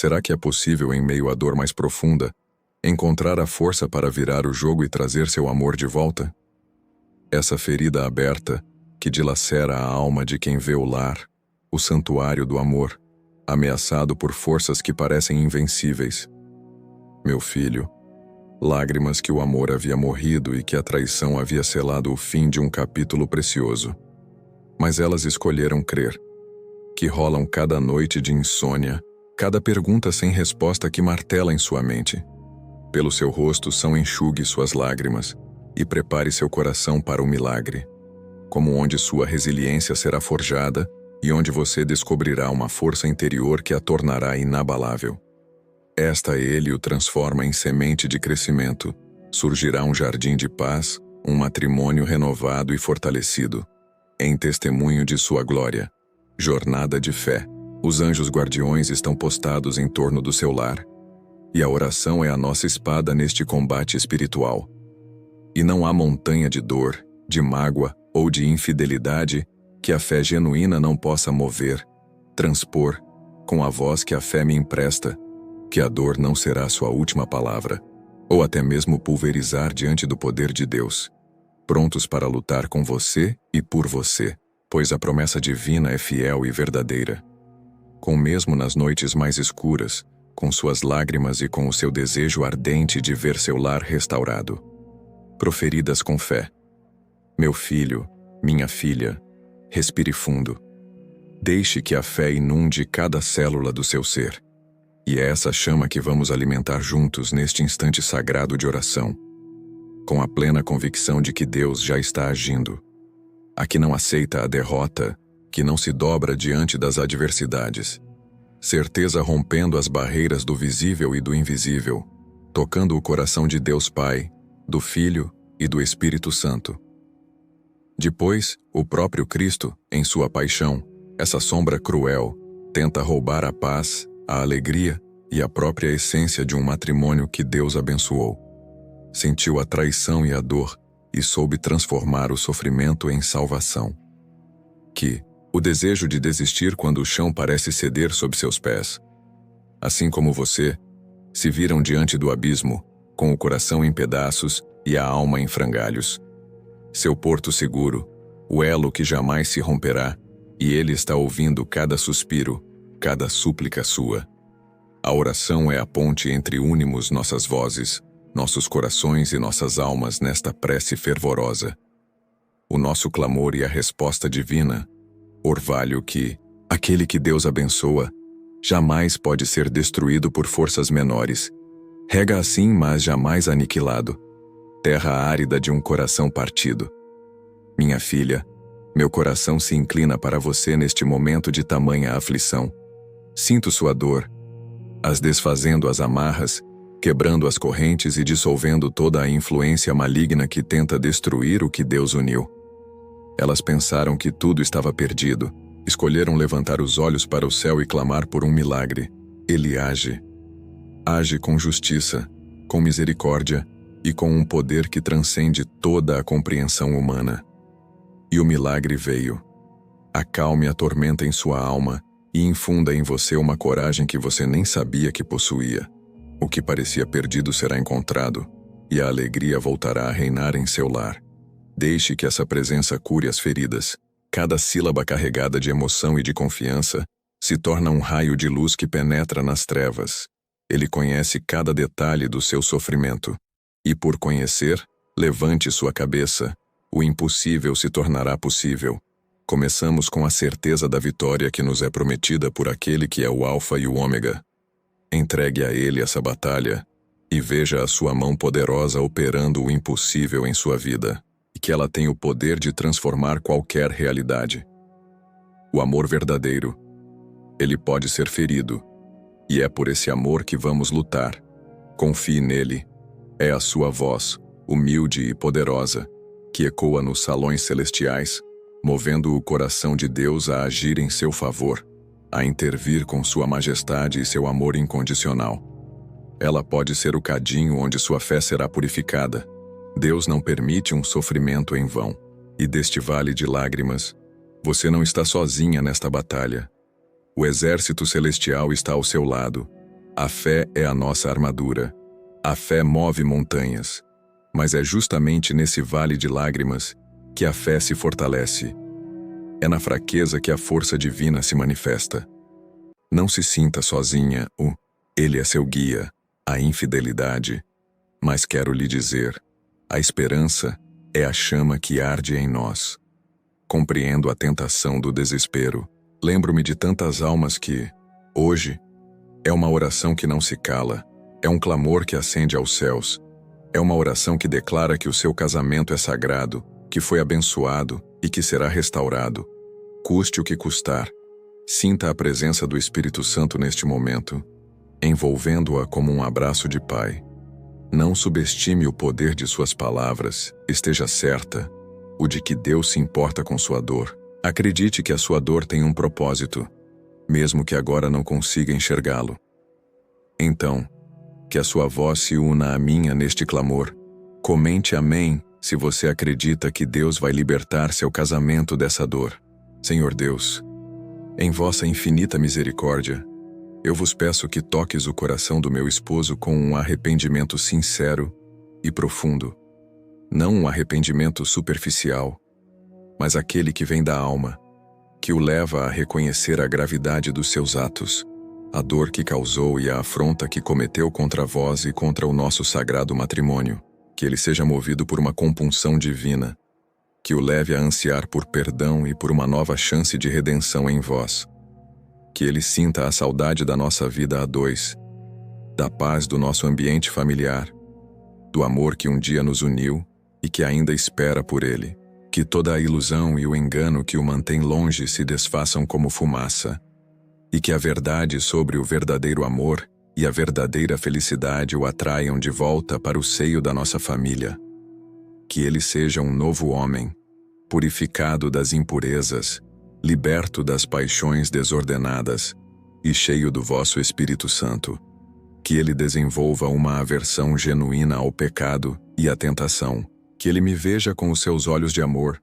Será que é possível, em meio à dor mais profunda, encontrar a força para virar o jogo e trazer seu amor de volta? Essa ferida aberta, que dilacera a alma de quem vê o lar, o santuário do amor, ameaçado por forças que parecem invencíveis. Meu filho, lágrimas que o amor havia morrido e que a traição havia selado o fim de um capítulo precioso. Mas elas escolheram crer, que rolam cada noite de insônia, cada pergunta sem resposta que martela em sua mente. Pelo seu rosto são enxugue suas lágrimas e prepare seu coração para o milagre, como onde sua resiliência será forjada e onde você descobrirá uma força interior que a tornará inabalável. Esta ele o transforma em semente de crescimento. Surgirá um jardim de paz, um matrimônio renovado e fortalecido, em testemunho de sua glória. Jornada de fé. Os anjos guardiões estão postados em torno do seu lar, e a oração é a nossa espada neste combate espiritual. E não há montanha de dor, de mágoa ou de infidelidade que a fé genuína não possa mover, transpor, com a voz que a fé me empresta, que a dor não será sua última palavra, ou até mesmo pulverizar diante do poder de Deus, prontos para lutar com você e por você, pois a promessa divina é fiel e verdadeira. Com mesmo nas noites mais escuras, com suas lágrimas e com o seu desejo ardente de ver seu lar restaurado. Proferidas com fé. Meu filho, minha filha, respire fundo. Deixe que a fé inunde cada célula do seu ser. E é essa chama que vamos alimentar juntos neste instante sagrado de oração, com a plena convicção de que Deus já está agindo. A que não aceita a derrota, que não se dobra diante das adversidades. Certeza rompendo as barreiras do visível e do invisível, tocando o coração de Deus Pai, do Filho e do Espírito Santo. Depois, o próprio Cristo, em sua paixão, essa sombra cruel, tenta roubar a paz, a alegria e a própria essência de um matrimônio que Deus abençoou. Sentiu a traição e a dor e soube transformar o sofrimento em salvação. O desejo de desistir quando o chão parece ceder sob seus pés. Assim como você, se viram diante do abismo, com o coração em pedaços e a alma em frangalhos. Seu porto seguro, o elo que jamais se romperá, e ele está ouvindo cada suspiro, cada súplica sua. A oração é a ponte entre unimos nossas vozes, nossos corações e nossas almas nesta prece fervorosa. O nosso clamor e a resposta divina, orvalho que, aquele que Deus abençoa, jamais pode ser destruído por forças menores. Rega assim, mas jamais aniquilado. Terra árida de um coração partido. Minha filha, meu coração se inclina para você neste momento de tamanha aflição. Sinto sua dor, as desfazendo as amarras, quebrando as correntes e dissolvendo toda a influência maligna que tenta destruir o que Deus uniu. Elas pensaram que tudo estava perdido, escolheram levantar os olhos para o céu e clamar por um milagre. Ele age. Age com justiça, com misericórdia e com um poder que transcende toda a compreensão humana. E o milagre veio. Acalme a tormenta em sua alma e infunda em você uma coragem que você nem sabia que possuía. O que parecia perdido será encontrado, e a alegria voltará a reinar em seu lar. Deixe que essa presença cure as feridas. Cada sílaba carregada de emoção e de confiança se torna um raio de luz que penetra nas trevas. Ele conhece cada detalhe do seu sofrimento. E por conhecer, levante sua cabeça. O impossível se tornará possível. Começamos com a certeza da vitória que nos é prometida por aquele que é o Alfa e o Ômega. Entregue a ele essa batalha e veja a sua mão poderosa operando o impossível em sua vida, e que ela tem o poder de transformar qualquer realidade. O amor verdadeiro, ele pode ser ferido, e é por esse amor que vamos lutar. Confie nele. É a sua voz, humilde e poderosa, que ecoa nos salões celestiais, movendo o coração de Deus a agir em seu favor, a intervir com sua majestade e seu amor incondicional. Ela pode ser o cadinho onde sua fé será purificada. Deus não permite um sofrimento em vão. E deste vale de lágrimas, você não está sozinha nesta batalha. O exército celestial está ao seu lado, A fé é a nossa armadura. A fé move montanhas. Mas é justamente nesse vale de lágrimas que a fé se fortalece. É na fraqueza que a força divina se manifesta. Não se sinta sozinha, Ele é seu guia, a infidelidade. Mas quero lhe dizer, a esperança é a chama que arde em nós. Compreendo a tentação do desespero. Lembro-me de tantas almas que, hoje, é uma oração que não se cala, é um clamor que ascende aos céus, é uma oração que declara que o seu casamento é sagrado, que foi abençoado e que será restaurado. Custe o que custar. Sinta a presença do Espírito Santo neste momento, envolvendo-a como um abraço de pai. Não subestime o poder de suas palavras, esteja certa, o de que Deus se importa com sua dor. Acredite que a sua dor tem um propósito, mesmo que agora não consiga enxergá-lo. Então, que a sua voz se una à minha neste clamor. Comente amém se você acredita que Deus vai libertar seu casamento dessa dor. Senhor Deus, em vossa infinita misericórdia, eu vos peço que toques o coração do meu esposo com um arrependimento sincero e profundo. Não um arrependimento superficial, mas aquele que vem da alma, que o leva a reconhecer a gravidade dos seus atos, a dor que causou e a afronta que cometeu contra vós e contra o nosso sagrado matrimônio. Que ele seja movido por uma compunção divina, que o leve a ansiar por perdão e por uma nova chance de redenção em vós. Que ele sinta a saudade da nossa vida a dois, da paz do nosso ambiente familiar, do amor que um dia nos uniu e que ainda espera por ele. Que toda a ilusão e o engano que o mantém longe se desfaçam como fumaça, e que a verdade sobre o verdadeiro amor e a verdadeira felicidade o atraiam de volta para o seio da nossa família. Que ele seja um novo homem, purificado das impurezas, liberto das paixões desordenadas e cheio do vosso Espírito Santo. Que ele desenvolva uma aversão genuína ao pecado e à tentação. Que ele me veja com os seus olhos de amor.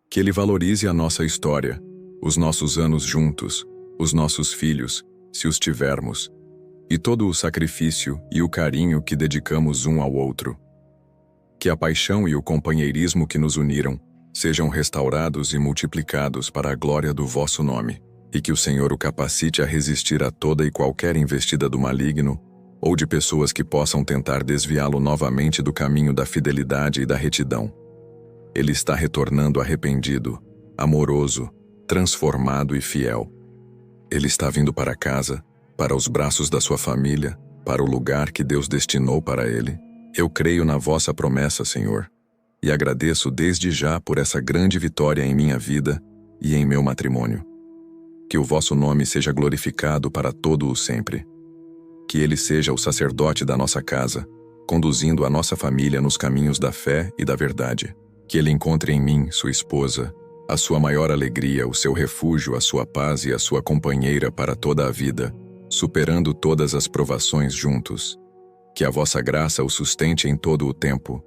Que ele valorize a nossa história, os nossos anos juntos, os nossos filhos, se os tivermos, e todo o sacrifício e o carinho que dedicamos um ao outro. Que a paixão e o companheirismo que nos uniram sejam restaurados e multiplicados para a glória do vosso nome, e que o Senhor o capacite a resistir a toda e qualquer investida do maligno, ou de pessoas que possam tentar desviá-lo novamente do caminho da fidelidade e da retidão. Ele está retornando arrependido, amoroso, transformado e fiel. Ele está vindo para casa, para os braços da sua família, para o lugar que Deus destinou para ele. Eu creio na vossa promessa, Senhor, e agradeço desde já por essa grande vitória em minha vida e em meu matrimônio. Que o vosso nome seja glorificado para todo o sempre. Que ele seja o sacerdote da nossa casa, conduzindo a nossa família nos caminhos da fé e da verdade. Que ele encontre em mim, sua esposa, a sua maior alegria, o seu refúgio, a sua paz e a sua companheira para toda a vida, superando todas as provações juntos. Que a vossa graça o sustente em todo o tempo.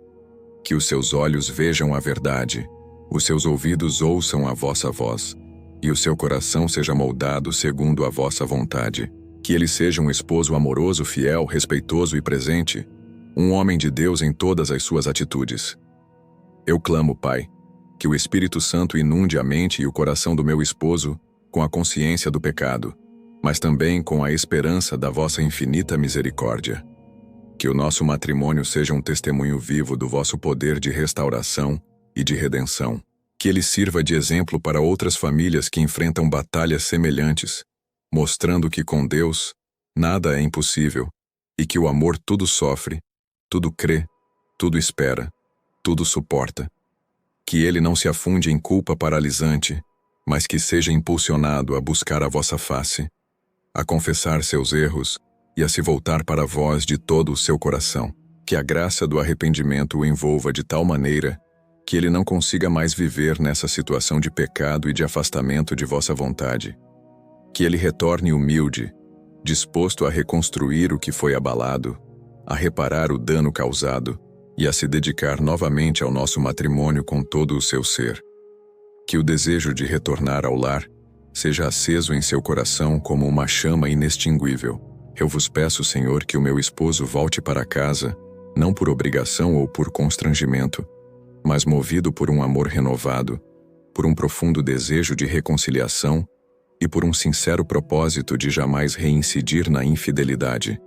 Que os seus olhos vejam a verdade, os seus ouvidos ouçam a vossa voz, e o seu coração seja moldado segundo a vossa vontade. Que ele seja um esposo amoroso, fiel, respeitoso e presente, um homem de Deus em todas as suas atitudes. Eu clamo, Pai, que o Espírito Santo inunde a mente e o coração do meu esposo com a consciência do pecado, mas também com a esperança da vossa infinita misericórdia. Que o nosso matrimônio seja um testemunho vivo do vosso poder de restauração e de redenção. Que ele sirva de exemplo para outras famílias que enfrentam batalhas semelhantes, mostrando que com Deus nada é impossível e que o amor tudo sofre, tudo crê, tudo espera, tudo suporta. Que ele não se afunde em culpa paralisante, mas que seja impulsionado a buscar a vossa face, a confessar seus erros e a se voltar para vós de todo o seu coração. Que a graça do arrependimento o envolva de tal maneira que ele não consiga mais viver nessa situação de pecado e de afastamento de vossa vontade. Que ele retorne humilde, disposto a reconstruir o que foi abalado, a reparar o dano causado e a se dedicar novamente ao nosso matrimônio com todo o seu ser. Que o desejo de retornar ao lar seja aceso em seu coração como uma chama inextinguível. Eu vos peço, Senhor, que o meu esposo volte para casa, não por obrigação ou por constrangimento, mas movido por um amor renovado, por um profundo desejo de reconciliação e por um sincero propósito de jamais reincidir na infidelidade.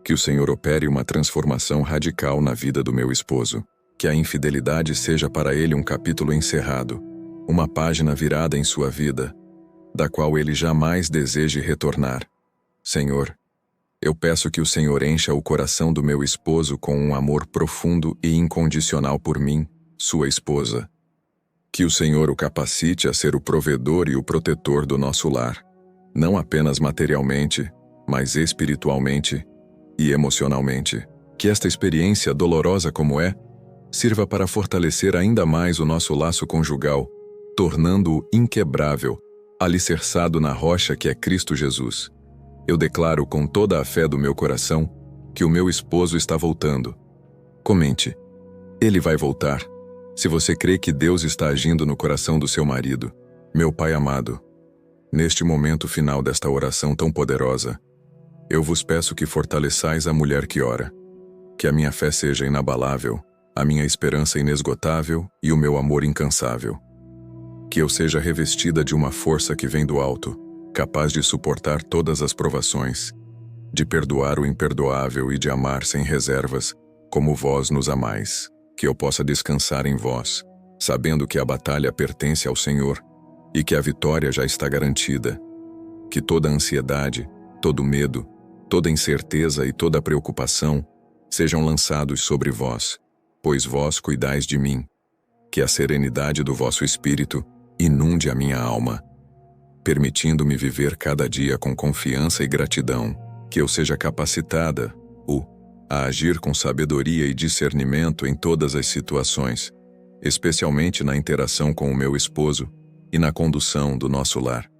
Que o Senhor opere uma transformação radical na vida do meu esposo. Que a infidelidade seja para ele um capítulo encerrado, uma página virada em sua vida, da qual ele jamais deseje retornar. Senhor, eu peço que o Senhor encha o coração do meu esposo com um amor profundo e incondicional por mim, sua esposa. Que o Senhor o capacite a ser o provedor e o protetor do nosso lar, não apenas materialmente, mas espiritualmente e emocionalmente. Que esta experiência, dolorosa como é, sirva para fortalecer ainda mais o nosso laço conjugal, tornando-o inquebrável, alicerçado na rocha que é Cristo Jesus. Eu declaro com toda a fé do meu coração que o meu esposo está voltando. Comente. Ele vai voltar. Se você crê que Deus está agindo no coração do seu marido, meu Pai amado, neste momento final desta oração tão poderosa, eu vos peço que fortaleçais a mulher que ora. Que a minha fé seja inabalável, a minha esperança inesgotável e o meu amor incansável. Que eu seja revestida de uma força que vem do alto, capaz de suportar todas as provações, de perdoar o imperdoável e de amar sem reservas, como vós nos amais. Que eu possa descansar em vós, sabendo que a batalha pertence ao Senhor e que a vitória já está garantida. Que toda ansiedade, todo medo, toda incerteza e toda preocupação sejam lançados sobre vós, pois vós cuidais de mim. Que a serenidade do vosso espírito inunde a minha alma, permitindo-me viver cada dia com confiança e gratidão. Que eu seja capacitada, a agir com sabedoria e discernimento em todas as situações, especialmente na interação com o meu esposo e na condução do nosso lar.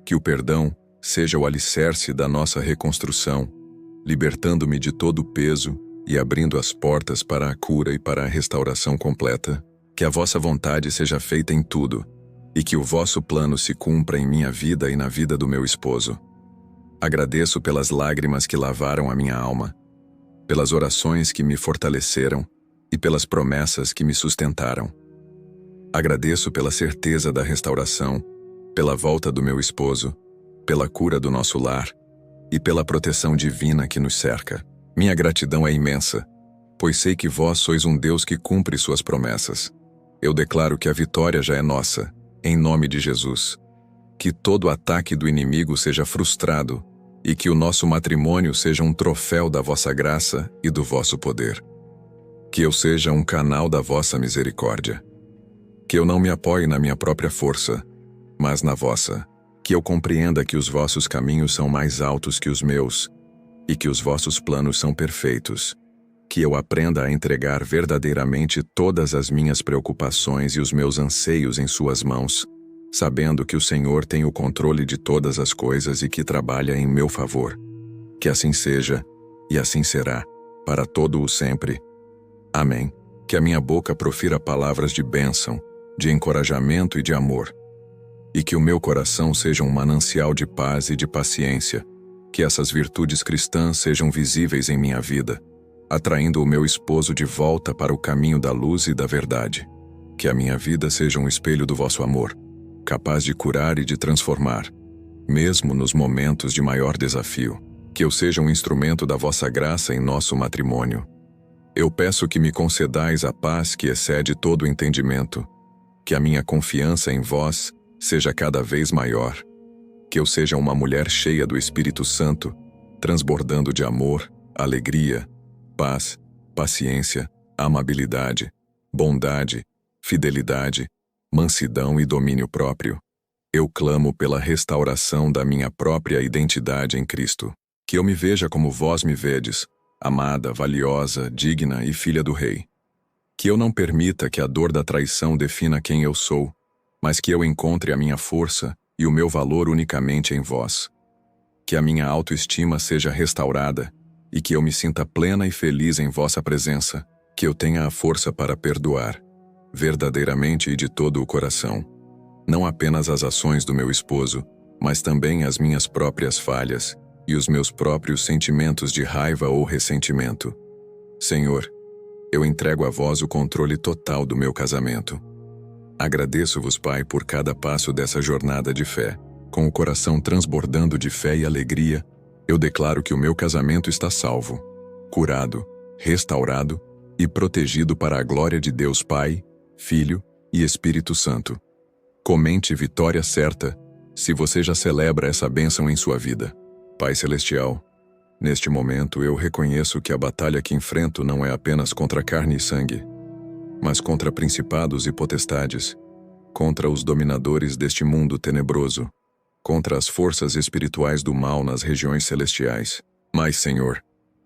Que o perdão seja o alicerce da nossa reconstrução, libertando-me de todo o peso e abrindo as portas para a cura e para a restauração completa. Que a vossa vontade seja feita em tudo, e que o vosso plano se cumpra em minha vida e na vida do meu esposo. Agradeço pelas lágrimas que lavaram a minha alma, pelas orações que me fortaleceram e pelas promessas que me sustentaram. Agradeço pela certeza da restauração, pela volta do meu esposo, pela cura do nosso lar e pela proteção divina que nos cerca. Minha gratidão é imensa, pois sei que vós sois um Deus que cumpre suas promessas. Eu declaro que a vitória já é nossa, em nome de Jesus. Que todo ataque do inimigo seja frustrado e que o nosso matrimônio seja um troféu da vossa graça e do vosso poder. Que eu seja um canal da vossa misericórdia. Que eu não me apoie na minha própria força, mas na vossa. Que eu compreenda que os vossos caminhos são mais altos que os meus e que os vossos planos são perfeitos. Que eu aprenda a entregar verdadeiramente todas as minhas preocupações e os meus anseios em suas mãos, sabendo que o Senhor tem o controle de todas as coisas e que trabalha em meu favor. Que assim seja, e assim será, para todo o sempre. Amém. Que a minha boca profira palavras de bênção, de encorajamento e de amor. E que o meu coração seja um manancial de paz e de paciência. Que essas virtudes cristãs sejam visíveis em minha vida, atraindo o meu esposo de volta para o caminho da luz e da verdade. Que a minha vida seja um espelho do vosso amor, capaz de curar e de transformar, mesmo nos momentos de maior desafio. Que eu seja um instrumento da vossa graça em nosso matrimônio. Eu peço que me concedais a paz que excede todo o entendimento, que a minha confiança em vós seja cada vez maior, que eu seja uma mulher cheia do Espírito Santo, transbordando de amor, alegria, paz, paciência, amabilidade, bondade, fidelidade, mansidão e domínio próprio. Eu clamo pela restauração da minha própria identidade em Cristo. Que eu me veja como vós me vedes, amada, valiosa, digna e filha do Rei. Que eu não permita que a dor da traição defina quem eu sou, mas que eu encontre a minha força e o meu valor unicamente em vós. Que a minha autoestima seja restaurada e que eu me sinta plena e feliz em vossa presença. Que eu tenha a força para perdoar, verdadeiramente e de todo o coração, não apenas as ações do meu esposo, mas também as minhas próprias falhas, e os meus próprios sentimentos de raiva ou ressentimento. Senhor, eu entrego a vós o controle total do meu casamento. Agradeço-vos, Pai, por cada passo dessa jornada de fé. Com o coração transbordando de fé e alegria, eu declaro que o meu casamento está salvo, curado, restaurado e protegido para a glória de Deus Pai, Filho e Espírito Santo. Comente vitória certa, se você já celebra essa bênção em sua vida. Pai Celestial, neste momento eu reconheço que a batalha que enfrento não é apenas contra carne e sangue, mas contra principados e potestades, contra os dominadores deste mundo tenebroso, contra as forças espirituais do mal nas regiões celestiais. Mas, Senhor,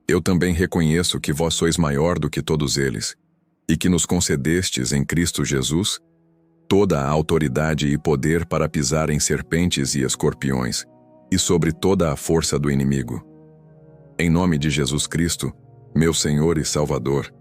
eu também reconheço que vós sois maior do que todos eles, e que nos concedestes em Cristo Jesus toda a autoridade e poder para pisar em serpentes e escorpiões, e sobre toda a força do inimigo. Em nome de Jesus Cristo, meu Senhor e Salvador,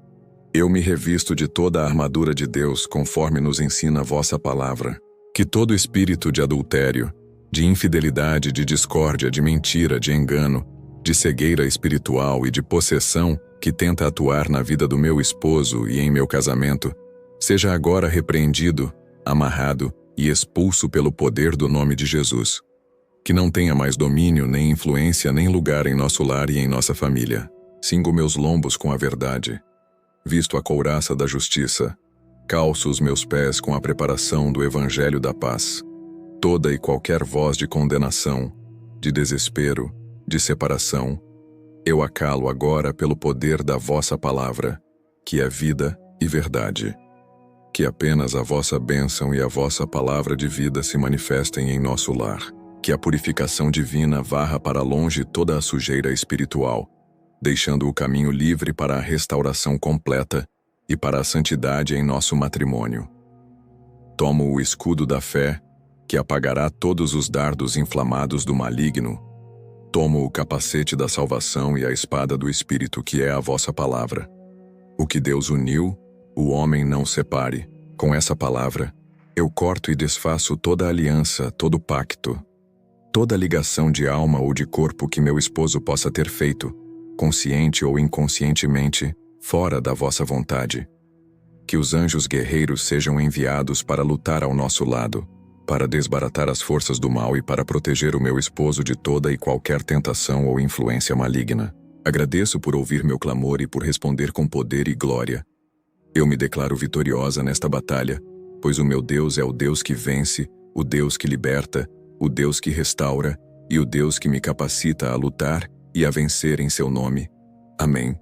eu me revisto de toda a armadura de Deus conforme nos ensina a vossa palavra. Que todo espírito de adultério, de infidelidade, de discórdia, de mentira, de engano, de cegueira espiritual e de possessão que tenta atuar na vida do meu esposo e em meu casamento, seja agora repreendido, amarrado e expulso pelo poder do nome de Jesus. Que não tenha mais domínio, nem influência, nem lugar em nosso lar e em nossa família. Cingo meus lombos com a verdade. Visto a couraça da justiça. Calço os meus pés com a preparação do evangelho da paz. Toda e qualquer voz de condenação, de desespero, de separação, eu a calo agora pelo poder da vossa palavra, que é vida e verdade. Que apenas a vossa bênção e a vossa palavra de vida se manifestem em nosso lar. Que a purificação divina varra para longe toda a sujeira espiritual, deixando o caminho livre para a restauração completa e para a santidade em nosso matrimônio. Tomo o escudo da fé, que apagará todos os dardos inflamados do maligno. Tomo o capacete da salvação e a espada do Espírito, que é a vossa palavra. O que Deus uniu, o homem não separe. Com essa palavra, eu corto e desfaço toda aliança, todo pacto, toda ligação de alma ou de corpo que meu esposo possa ter feito, consciente ou inconscientemente, fora da vossa vontade. Que os anjos guerreiros sejam enviados para lutar ao nosso lado, para desbaratar as forças do mal e para proteger o meu esposo de toda e qualquer tentação ou influência maligna. Agradeço por ouvir meu clamor e por responder com poder e glória. Eu me declaro vitoriosa nesta batalha, pois o meu Deus é o Deus que vence, o Deus que liberta, o Deus que restaura e o Deus que me capacita a lutar e a vencer em seu nome. Amém.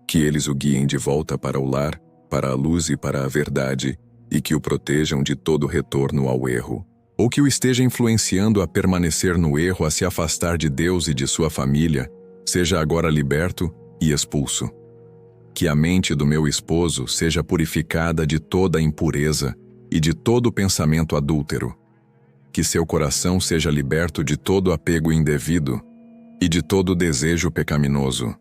Que eles o guiem de volta para o lar, para a luz e para a verdade, e que o protejam de todo retorno ao erro, ou que o esteja influenciando a permanecer no erro, a se afastar de Deus e de sua família, seja agora liberto e expulso. Que a mente do meu esposo seja purificada de toda impureza e de todo pensamento adúltero. Que seu coração seja liberto de todo apego indevido e de todo desejo pecaminoso.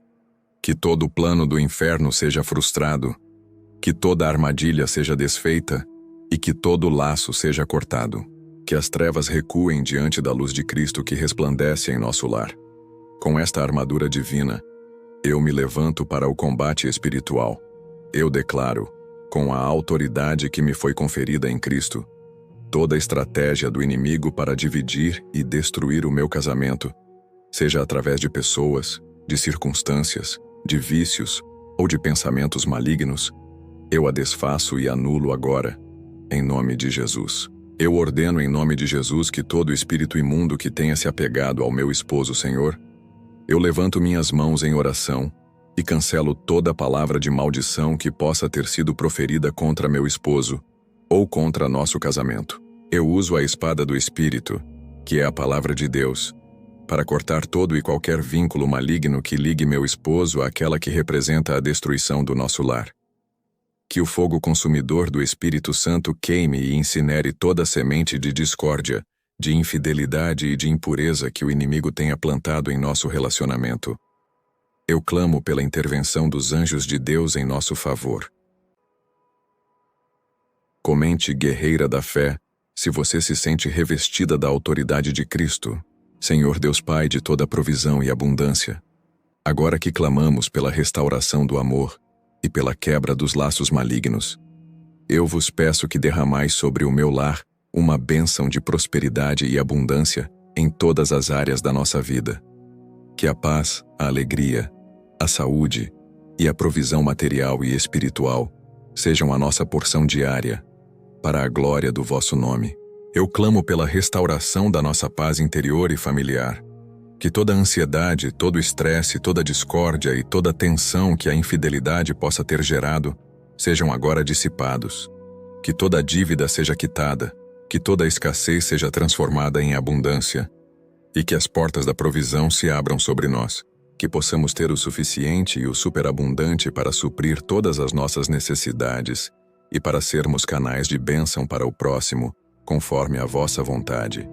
Que todo o plano do inferno seja frustrado, que toda armadilha seja desfeita e que todo laço seja cortado. Que as trevas recuem diante da luz de Cristo que resplandece em nosso lar. Com esta armadura divina, eu me levanto para o combate espiritual. Eu declaro, com a autoridade que me foi conferida em Cristo, toda a estratégia do inimigo para dividir e destruir o meu casamento, seja através de pessoas, de circunstâncias, de vícios ou de pensamentos malignos, eu a desfaço e anulo agora, em nome de Jesus. Eu ordeno em nome de Jesus que todo espírito imundo que tenha se apegado ao meu esposo, Senhor, eu levanto minhas mãos em oração e cancelo toda palavra de maldição que possa ter sido proferida contra meu esposo ou contra nosso casamento. Eu uso a espada do Espírito, que é a palavra de Deus, para cortar todo e qualquer vínculo maligno que ligue meu esposo àquela que representa a destruição do nosso lar. Que o fogo consumidor do Espírito Santo queime e incinere toda semente de discórdia, de infidelidade e de impureza que o inimigo tenha plantado em nosso relacionamento. Eu clamo pela intervenção dos anjos de Deus em nosso favor. Comente, guerreira da fé, se você se sente revestida da autoridade de Cristo. Senhor Deus Pai de toda provisão e abundância, agora que clamamos pela restauração do amor e pela quebra dos laços malignos, eu vos peço que derramais sobre o meu lar uma bênção de prosperidade e abundância em todas as áreas da nossa vida. Que a paz, a alegria, a saúde e a provisão material e espiritual sejam a nossa porção diária, para a glória do vosso nome. Eu clamo pela restauração da nossa paz interior e familiar. Que toda ansiedade, todo estresse, toda discórdia e toda tensão que a infidelidade possa ter gerado sejam agora dissipados. Que toda dívida seja quitada, que toda escassez seja transformada em abundância e que as portas da provisão se abram sobre nós. Que possamos ter o suficiente e o superabundante para suprir todas as nossas necessidades e para sermos canais de bênção para o próximo, conforme a vossa vontade.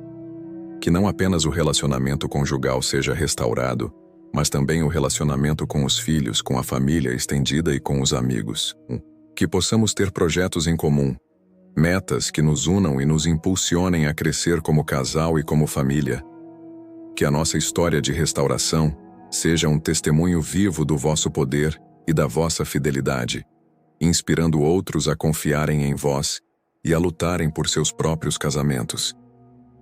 Que não apenas o relacionamento conjugal seja restaurado, mas também o relacionamento com os filhos, com a família estendida e com os amigos. Que possamos ter projetos em comum, metas que nos unam e nos impulsionem a crescer como casal e como família. Que a nossa história de restauração seja um testemunho vivo do vosso poder e da vossa fidelidade, inspirando outros a confiarem em vós e a lutarem por seus próprios casamentos.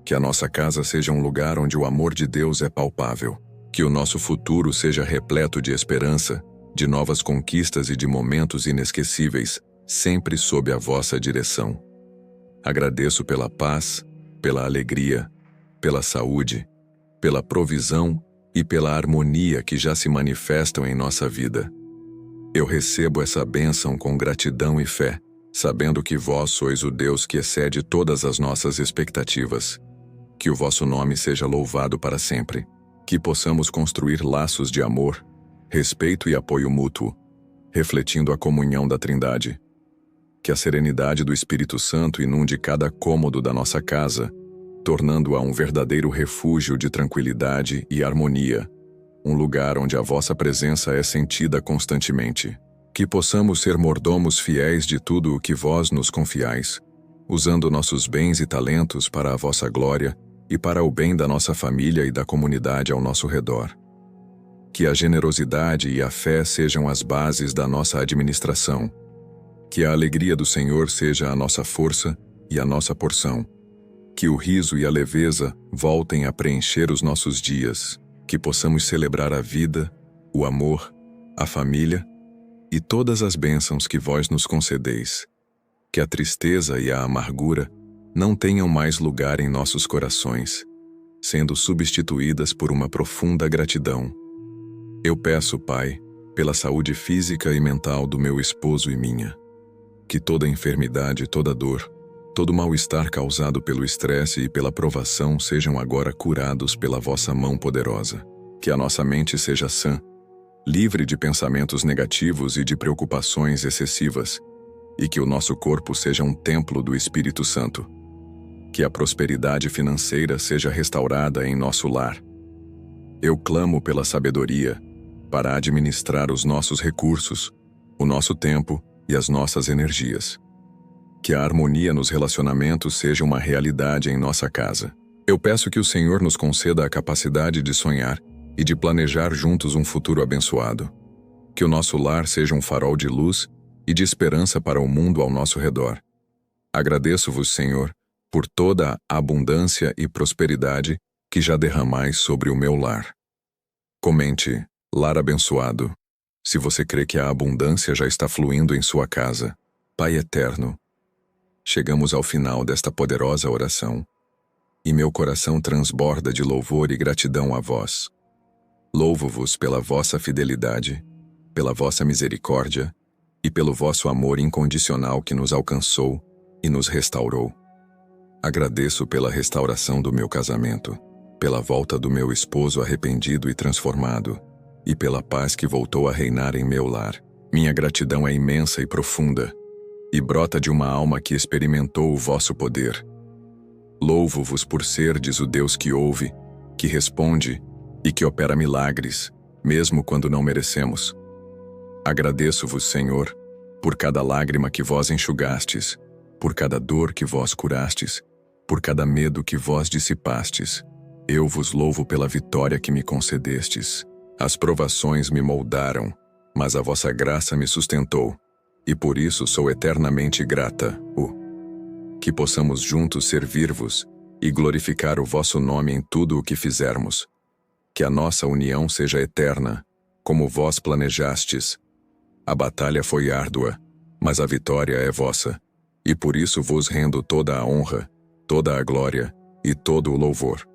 Que a nossa casa seja um lugar onde o amor de Deus é palpável. Que o nosso futuro seja repleto de esperança, de novas conquistas e de momentos inesquecíveis, sempre sob a vossa direção. Agradeço pela paz, pela alegria, pela saúde, pela provisão e pela harmonia que já se manifestam em nossa vida. Eu recebo essa bênção com gratidão e fé, sabendo que vós sois o Deus que excede todas as nossas expectativas. Que o vosso nome seja louvado para sempre. Que possamos construir laços de amor, respeito e apoio mútuo, refletindo a comunhão da Trindade. Que a serenidade do Espírito Santo inunde cada cômodo da nossa casa, tornando-a um verdadeiro refúgio de tranquilidade e harmonia, um lugar onde a vossa presença é sentida constantemente. Que possamos ser mordomos fiéis de tudo o que vós nos confiais, usando nossos bens e talentos para a vossa glória e para o bem da nossa família e da comunidade ao nosso redor. Que a generosidade e a fé sejam as bases da nossa administração. Que a alegria do Senhor seja a nossa força e a nossa porção. Que o riso e a leveza voltem a preencher os nossos dias. Que possamos celebrar a vida, o amor, a família e todas as bênçãos que vós nos concedeis. Que a tristeza e a amargura não tenham mais lugar em nossos corações, sendo substituídas por uma profunda gratidão. Eu peço, Pai, pela saúde física e mental do meu esposo e minha. Que toda enfermidade, toda dor, todo mal-estar causado pelo estresse e pela provação sejam agora curados pela vossa mão poderosa. Que a nossa mente seja sã, livre de pensamentos negativos e de preocupações excessivas, e que o nosso corpo seja um templo do Espírito Santo. Que a prosperidade financeira seja restaurada em nosso lar. Eu clamo pela sabedoria para administrar os nossos recursos, o nosso tempo e as nossas energias. Que a harmonia nos relacionamentos seja uma realidade em nossa casa. Eu peço que o Senhor nos conceda a capacidade de sonhar e de planejar juntos um futuro abençoado. Que o nosso lar seja um farol de luz e de esperança para o mundo ao nosso redor. Agradeço-vos, Senhor, por toda a abundância e prosperidade que já derramais sobre o meu lar. Comente, lar abençoado, se você crê que a abundância já está fluindo em sua casa. Pai eterno, chegamos ao final desta poderosa oração, e meu coração transborda de louvor e gratidão a vós. Louvo-vos pela vossa fidelidade, pela vossa misericórdia e pelo vosso amor incondicional que nos alcançou e nos restaurou. Agradeço pela restauração do meu casamento, pela volta do meu esposo arrependido e transformado, e pela paz que voltou a reinar em meu lar. Minha gratidão é imensa e profunda, e brota de uma alma que experimentou o vosso poder. Louvo-vos por serdes o Deus que ouve, que responde e que opera milagres, mesmo quando não merecemos. Agradeço-vos, Senhor, por cada lágrima que vós enxugastes, por cada dor que vós curastes, por cada medo que vós dissipastes, Eu vos louvo pela vitória que me concedestes. As provações me moldaram, mas a vossa graça me sustentou, e por isso sou eternamente grata. Que possamos juntos servir-vos e glorificar o vosso nome em tudo o que fizermos. Que a nossa união seja eterna, como vós planejastes. A batalha foi árdua, mas a vitória é vossa, e por isso vos rendo toda a honra, toda a glória e todo o louvor.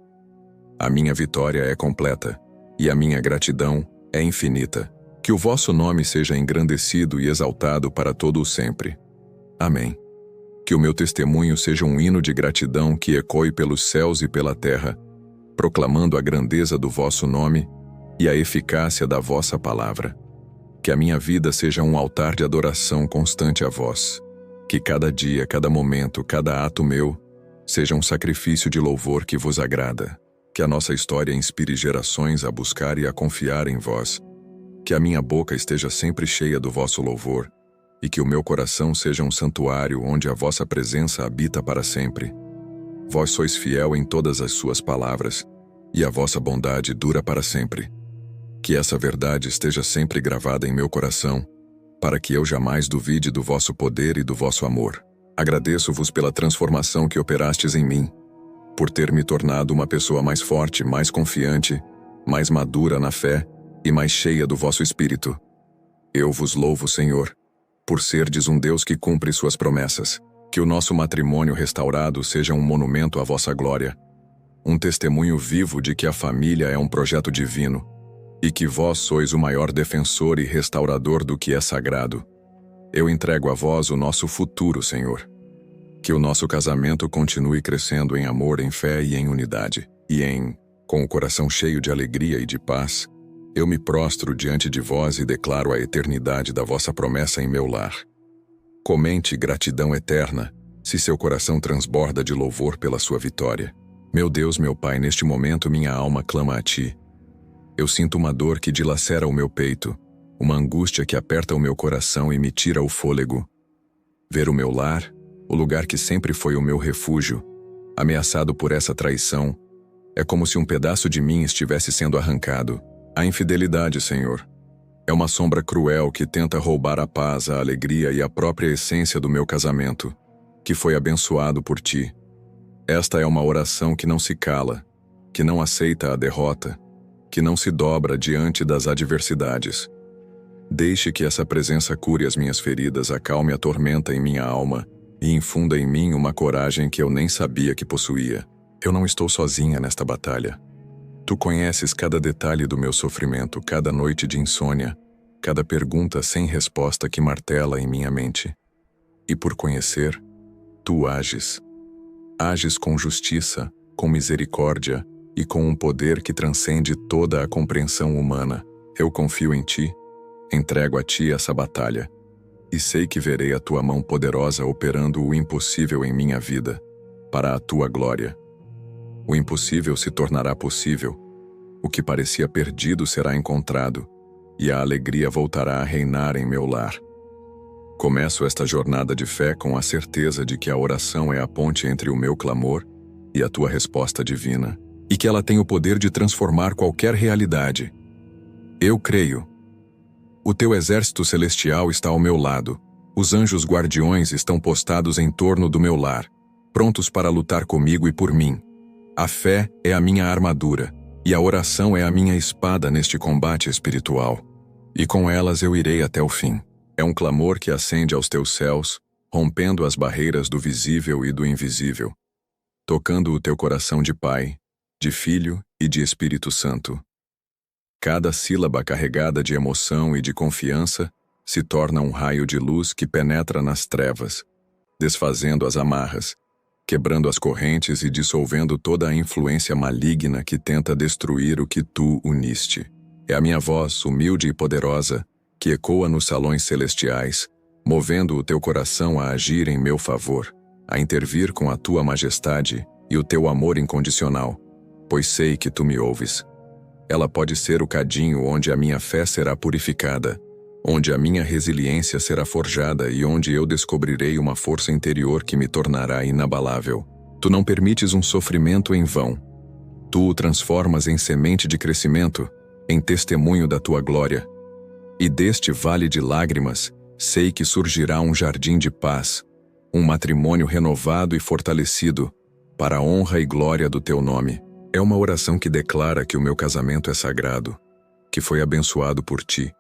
A minha vitória é completa, e a minha gratidão é infinita. Que o vosso nome seja engrandecido e exaltado para todo o sempre. Amém. Que o meu testemunho seja um hino de gratidão que ecoe pelos céus e pela terra, proclamando a grandeza do vosso nome e a eficácia da vossa palavra. Que a minha vida seja um altar de adoração constante a vós. Que cada dia, cada momento, cada ato meu seja um sacrifício de louvor que vos agrada. Que a nossa história inspire gerações a buscar e a confiar em vós. Que a minha boca esteja sempre cheia do vosso louvor, e que o meu coração seja um santuário onde a vossa presença habita para sempre. Vós sois fiel em todas as suas palavras, e a vossa bondade dura para sempre. Que essa verdade esteja sempre gravada em meu coração, para que eu jamais duvide do vosso poder e do vosso amor. Agradeço-vos pela transformação que operastes em mim, por ter me tornado uma pessoa mais forte, mais confiante, mais madura na fé e mais cheia do vosso espírito. Eu vos louvo, Senhor, por serdes um Deus que cumpre suas promessas. Que o nosso matrimônio restaurado seja um monumento à vossa glória, um testemunho vivo de que a família é um projeto divino, e que vós sois o maior defensor e restaurador do que é sagrado. Eu entrego a vós o nosso futuro, Senhor. Que o nosso casamento continue crescendo em amor, em fé e em unidade. Com o coração cheio de alegria e de paz, eu me prostro diante de vós e declaro a eternidade da vossa promessa em meu lar. Comente gratidão eterna, se seu coração transborda de louvor pela sua vitória. Meu Deus, meu Pai, neste momento minha alma clama a Ti. Eu sinto uma dor que dilacera o meu peito, uma angústia que aperta o meu coração e me tira o fôlego. Ver o meu lar, o lugar que sempre foi o meu refúgio, ameaçado por essa traição, é como se um pedaço de mim estivesse sendo arrancado. A infidelidade, Senhor, é uma sombra cruel que tenta roubar a paz, a alegria e a própria essência do meu casamento, que foi abençoado por Ti. Esta é uma oração que não se cala, que não aceita a derrota, que não se dobra diante das adversidades. Deixe que essa presença cure as minhas feridas, acalme a tormenta em minha alma e infunda em mim uma coragem que eu nem sabia que possuía. Eu não estou sozinha nesta batalha. Tu conheces cada detalhe do meu sofrimento, cada noite de insônia, cada pergunta sem resposta que martela em minha mente. E por conhecer, Tu ages. Ages com justiça, com misericórdia e com um poder que transcende toda a compreensão humana. Eu confio em Ti, entrego a Ti essa batalha, e sei que verei a Tua mão poderosa operando o impossível em minha vida, para a Tua glória. O impossível se tornará possível, o que parecia perdido será encontrado, e a alegria voltará a reinar em meu lar. Começo esta jornada de fé com a certeza de que a oração é a ponte entre o meu clamor e a Tua resposta divina, e que ela tem o poder de transformar qualquer realidade. Eu creio. O Teu exército celestial está ao meu lado. Os anjos guardiões estão postados em torno do meu lar, prontos para lutar comigo e por mim. A fé é a minha armadura, e a oração é a minha espada neste combate espiritual. E com elas eu irei até o fim. É um clamor que ascende aos Teus céus, rompendo as barreiras do visível e do invisível, tocando o Teu coração de Pai, de Filho e de Espírito Santo. Cada sílaba carregada de emoção e de confiança se torna um raio de luz que penetra nas trevas, desfazendo as amarras, quebrando as correntes e dissolvendo toda a influência maligna que tenta destruir o que Tu uniste. É a minha voz, humilde e poderosa, que ecoa nos salões celestiais, movendo o Teu coração a agir em meu favor, a intervir com a Tua majestade e o Teu amor incondicional, pois sei que Tu me ouves. Ela pode ser o cadinho onde a minha fé será purificada, onde a minha resiliência será forjada e onde eu descobrirei uma força interior que me tornará inabalável. Tu não permites um sofrimento em vão. Tu o transformas em semente de crescimento, em testemunho da tua glória. E deste vale de lágrimas, sei que surgirá um jardim de paz, um matrimônio renovado e fortalecido, para a honra e glória do teu nome. É uma oração que declara que o meu casamento é sagrado, que foi abençoado por ti,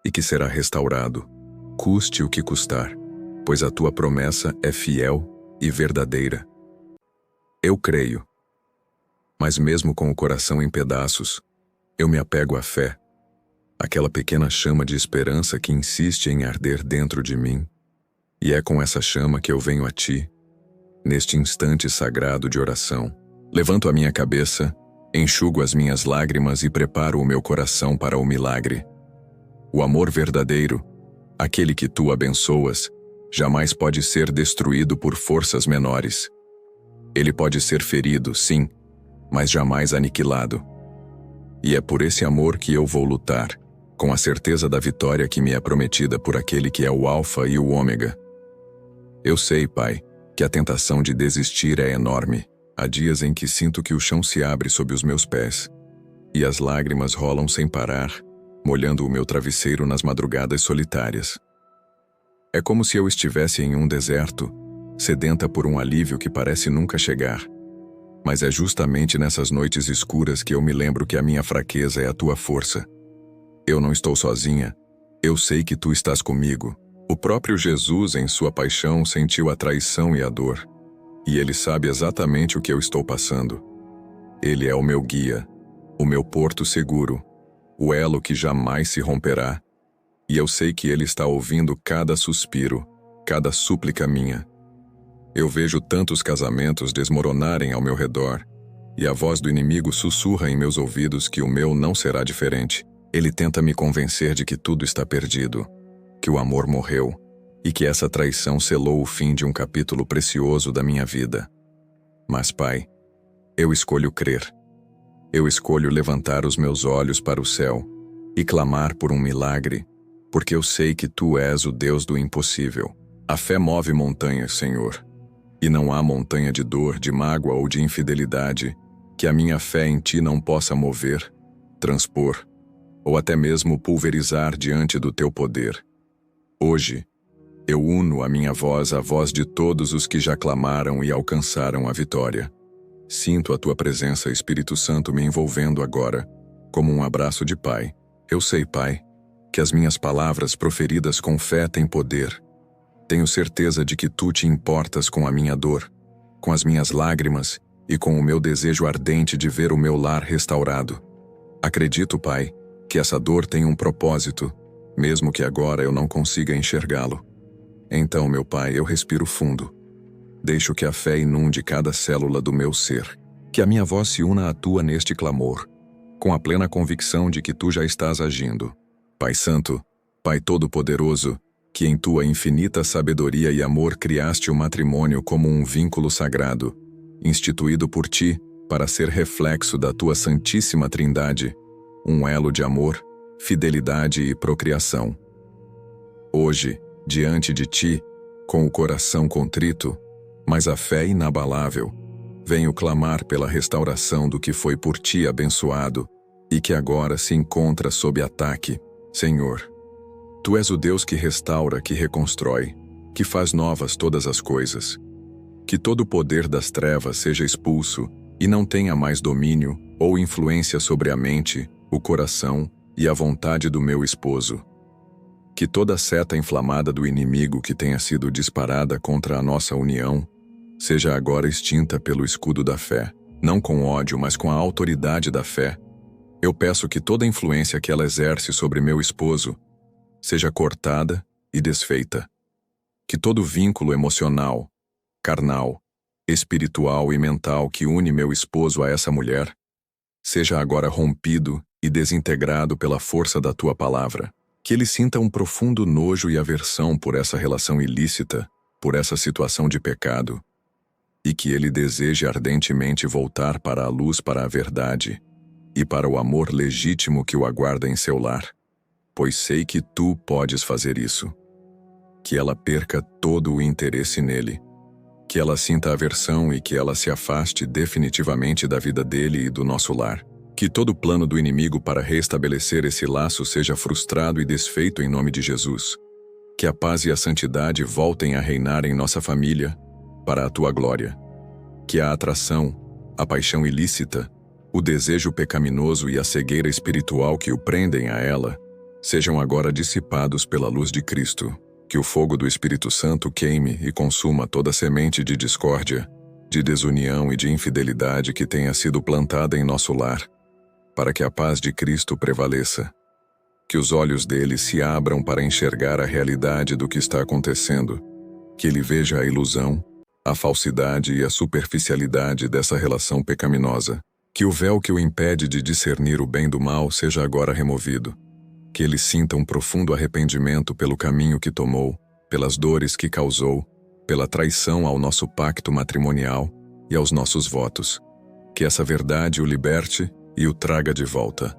e que será restaurado, custe o que custar, pois a tua promessa é fiel e verdadeira. Eu creio, mas mesmo com o coração em pedaços, eu me apego à fé, aquela pequena chama de esperança que insiste em arder dentro de mim, e é com essa chama que eu venho a ti, neste instante sagrado de oração. Levanto a minha cabeça, enxugo as minhas lágrimas e preparo o meu coração para o milagre. O amor verdadeiro, aquele que tu abençoas, jamais pode ser destruído por forças menores. Ele pode ser ferido, sim, mas jamais aniquilado. E é por esse amor que eu vou lutar, com a certeza da vitória que me é prometida por aquele que é o Alfa e o Ômega. Eu sei, Pai, que a tentação de desistir é enorme. Há dias em que sinto que o chão se abre sob os meus pés, e as lágrimas rolam sem parar, molhando o meu travesseiro nas madrugadas solitárias. É como se eu estivesse em um deserto, sedenta por um alívio que parece nunca chegar. Mas é justamente nessas noites escuras que eu me lembro que a minha fraqueza é a tua força. Eu não estou sozinha, eu sei que tu estás comigo. O próprio Jesus, em sua paixão, sentiu a traição e a dor. E ele sabe exatamente o que eu estou passando. Ele é o meu guia, o meu porto seguro, o elo que jamais se romperá. E eu sei que ele está ouvindo cada suspiro, cada súplica minha. Eu vejo tantos casamentos desmoronarem ao meu redor, e a voz do inimigo sussurra em meus ouvidos que o meu não será diferente. Ele tenta me convencer de que tudo está perdido, que o amor morreu, e que essa traição selou o fim de um capítulo precioso da minha vida. Mas, Pai, eu escolho crer. Eu escolho levantar os meus olhos para o céu e clamar por um milagre, porque eu sei que Tu és o Deus do impossível. A fé move montanhas, Senhor, e não há montanha de dor, de mágoa ou de infidelidade que a minha fé em Ti não possa mover, transpor, ou até mesmo pulverizar diante do Teu poder. Hoje, eu uno a minha voz à voz de todos os que já clamaram e alcançaram a vitória. Sinto a Tua presença, Espírito Santo, me envolvendo agora, como um abraço de Pai. Eu sei, Pai, que as minhas palavras proferidas com fé têm poder. Tenho certeza de que Tu te importas com a minha dor, com as minhas lágrimas e com o meu desejo ardente de ver o meu lar restaurado. Acredito, Pai, que essa dor tem um propósito, mesmo que agora eu não consiga enxergá-lo. Então, meu Pai, eu respiro fundo. Deixo que a fé inunde cada célula do meu ser. Que a minha voz se una à Tua neste clamor, com a plena convicção de que Tu já estás agindo. Pai Santo, Pai Todo-Poderoso, que em Tua infinita sabedoria e amor criaste o matrimônio como um vínculo sagrado, instituído por Ti para ser reflexo da Tua Santíssima Trindade, um elo de amor, fidelidade e procriação. Hoje, diante de Ti, com o coração contrito, mas a fé inabalável, venho clamar pela restauração do que foi por Ti abençoado e que agora se encontra sob ataque. Senhor, Tu és o Deus que restaura, que reconstrói, que faz novas todas as coisas. Que todo o poder das trevas seja expulso e não tenha mais domínio ou influência sobre a mente, o coração e a vontade do meu esposo. Que toda seta inflamada do inimigo que tenha sido disparada contra a nossa união seja agora extinta pelo escudo da fé, não com ódio, mas com a autoridade da fé. Eu peço que toda influência que ela exerce sobre meu esposo seja cortada e desfeita. Que todo vínculo emocional, carnal, espiritual e mental que une meu esposo a essa mulher seja agora rompido e desintegrado pela força da Tua palavra. Que ele sinta um profundo nojo e aversão por essa relação ilícita, por essa situação de pecado, e que ele deseje ardentemente voltar para a luz, para a verdade, e para o amor legítimo que o aguarda em seu lar, pois sei que Tu podes fazer isso. Que ela perca todo o interesse nele. Que ela sinta aversão e que ela se afaste definitivamente da vida dele e do nosso lar. Que todo plano do inimigo para restabelecer esse laço seja frustrado e desfeito em nome de Jesus. Que a paz e a santidade voltem a reinar em nossa família, para a tua glória. Que a atração, a paixão ilícita, o desejo pecaminoso e a cegueira espiritual que o prendem a ela, sejam agora dissipados pela luz de Cristo. Que o fogo do Espírito Santo queime e consuma toda semente de discórdia, de desunião e de infidelidade que tenha sido plantada em nosso lar, para que a paz de Cristo prevaleça. Que os olhos dele se abram para enxergar a realidade do que está acontecendo, que ele veja a ilusão, a falsidade e a superficialidade dessa relação pecaminosa. Que o véu que o impede de discernir o bem do mal seja agora removido. Que ele sinta um profundo arrependimento pelo caminho que tomou, pelas dores que causou, pela traição ao nosso pacto matrimonial e aos nossos votos. Que essa verdade o liberte e o traga de volta.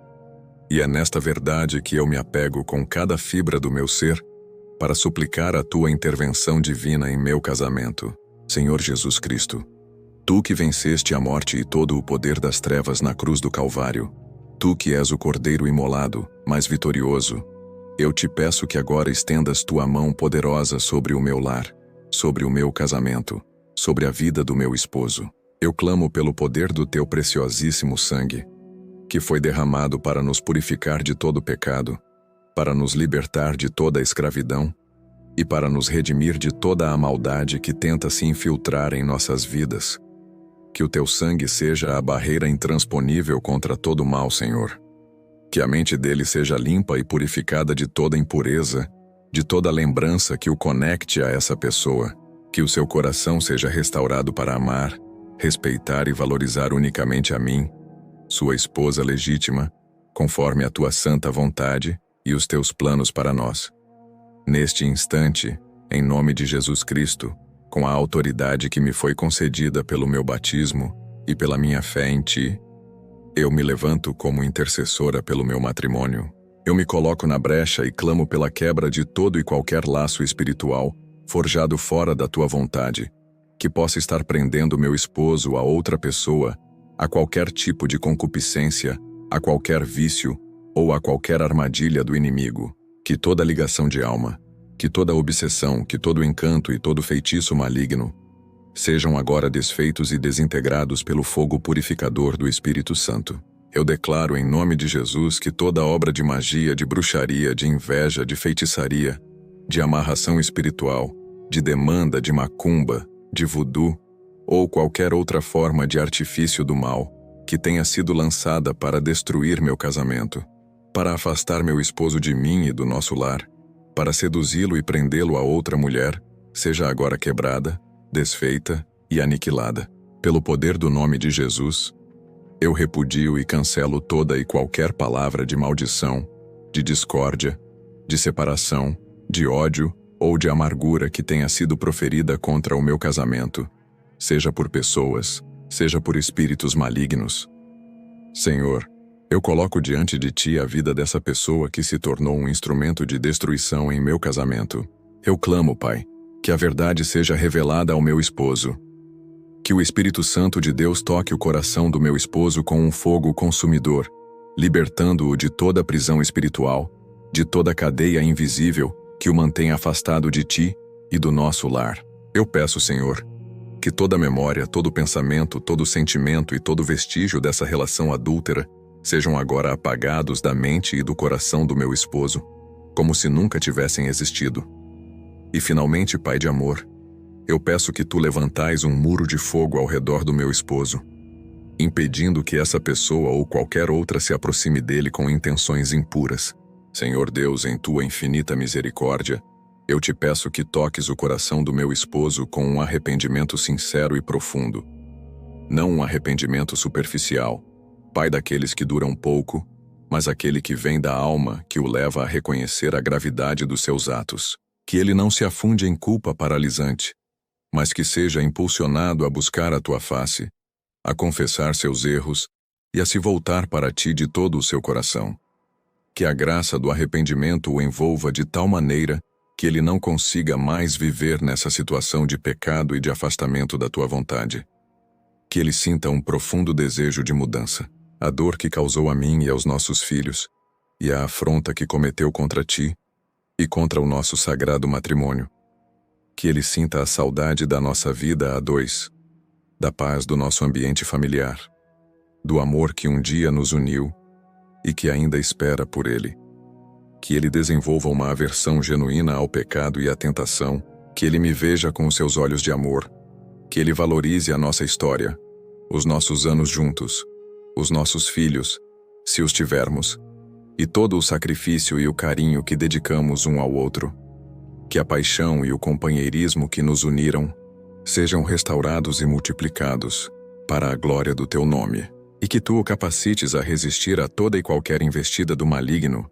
E é nesta verdade que eu me apego com cada fibra do meu ser para suplicar a tua intervenção divina em meu casamento. Senhor Jesus Cristo, tu que venceste a morte e todo o poder das trevas na cruz do Calvário, tu que és o Cordeiro imolado, mas vitorioso, eu te peço que agora estendas tua mão poderosa sobre o meu lar, sobre o meu casamento, sobre a vida do meu esposo. Eu clamo pelo poder do teu preciosíssimo sangue, que foi derramado para nos purificar de todo pecado, para nos libertar de toda a escravidão e para nos redimir de toda a maldade que tenta se infiltrar em nossas vidas. Que o teu sangue seja a barreira intransponível contra todo mal, Senhor. Que a mente dele seja limpa e purificada de toda impureza, de toda lembrança que o conecte a essa pessoa. Que o seu coração seja restaurado para amar, respeitar e valorizar unicamente a mim, sua esposa legítima, conforme a tua santa vontade e os teus planos para nós. Neste instante, em nome de Jesus Cristo, com a autoridade que me foi concedida pelo meu batismo e pela minha fé em ti, eu me levanto como intercessora pelo meu matrimônio. Eu me coloco na brecha e clamo pela quebra de todo e qualquer laço espiritual forjado fora da tua vontade, que possa estar prendendo meu esposo a outra pessoa, a qualquer tipo de concupiscência, a qualquer vício ou a qualquer armadilha do inimigo. Que toda ligação de alma, que toda obsessão, que todo encanto e todo feitiço maligno sejam agora desfeitos e desintegrados pelo fogo purificador do Espírito Santo. Eu declaro em nome de Jesus que toda obra de magia, de bruxaria, de inveja, de feitiçaria, de amarração espiritual, de demanda, de macumba, de voodoo, ou qualquer outra forma de artifício do mal, que tenha sido lançada para destruir meu casamento, para afastar meu esposo de mim e do nosso lar, para seduzi-lo e prendê-lo a outra mulher, seja agora quebrada, desfeita e aniquilada. Pelo poder do nome de Jesus, eu repudio e cancelo toda e qualquer palavra de maldição, de discórdia, de separação, de ódio ou de amargura que tenha sido proferida contra o meu casamento, seja por pessoas, seja por espíritos malignos. Senhor, eu coloco diante de ti a vida dessa pessoa que se tornou um instrumento de destruição em meu casamento. Eu clamo, Pai, que a verdade seja revelada ao meu esposo. Que o Espírito Santo de Deus toque o coração do meu esposo com um fogo consumidor, libertando-o de toda prisão espiritual, de toda cadeia invisível que o mantém afastado de ti e do nosso lar. Eu peço, Senhor, que toda memória, todo pensamento, todo sentimento e todo vestígio dessa relação adúltera sejam agora apagados da mente e do coração do meu esposo, como se nunca tivessem existido. E finalmente, Pai de amor, eu peço que tu levantais um muro de fogo ao redor do meu esposo, impedindo que essa pessoa ou qualquer outra se aproxime dele com intenções impuras. Senhor Deus, em tua infinita misericórdia, eu te peço que toques o coração do meu esposo com um arrependimento sincero e profundo. Não um arrependimento superficial, Pai daqueles que duram pouco, mas aquele que vem da alma que o leva a reconhecer a gravidade dos seus atos. Que ele não se afunde em culpa paralisante, mas que seja impulsionado a buscar a tua face, a confessar seus erros e a se voltar para ti de todo o seu coração. Que a graça do arrependimento o envolva de tal maneira que ele não consiga mais viver nessa situação de pecado e de afastamento da tua vontade. Que ele sinta um profundo desejo de mudança, a dor que causou a mim e aos nossos filhos, e a afronta que cometeu contra ti e contra o nosso sagrado matrimônio. Que ele sinta a saudade da nossa vida a dois, da paz do nosso ambiente familiar, do amor que um dia nos uniu e que ainda espera por ele. Que ele desenvolva uma aversão genuína ao pecado e à tentação, que ele me veja com os seus olhos de amor, que ele valorize a nossa história, os nossos anos juntos, os nossos filhos, se os tivermos, e todo o sacrifício e o carinho que dedicamos um ao outro. Que a paixão e o companheirismo que nos uniram sejam restaurados e multiplicados para a glória do teu nome, e que tu o capacites a resistir a toda e qualquer investida do maligno,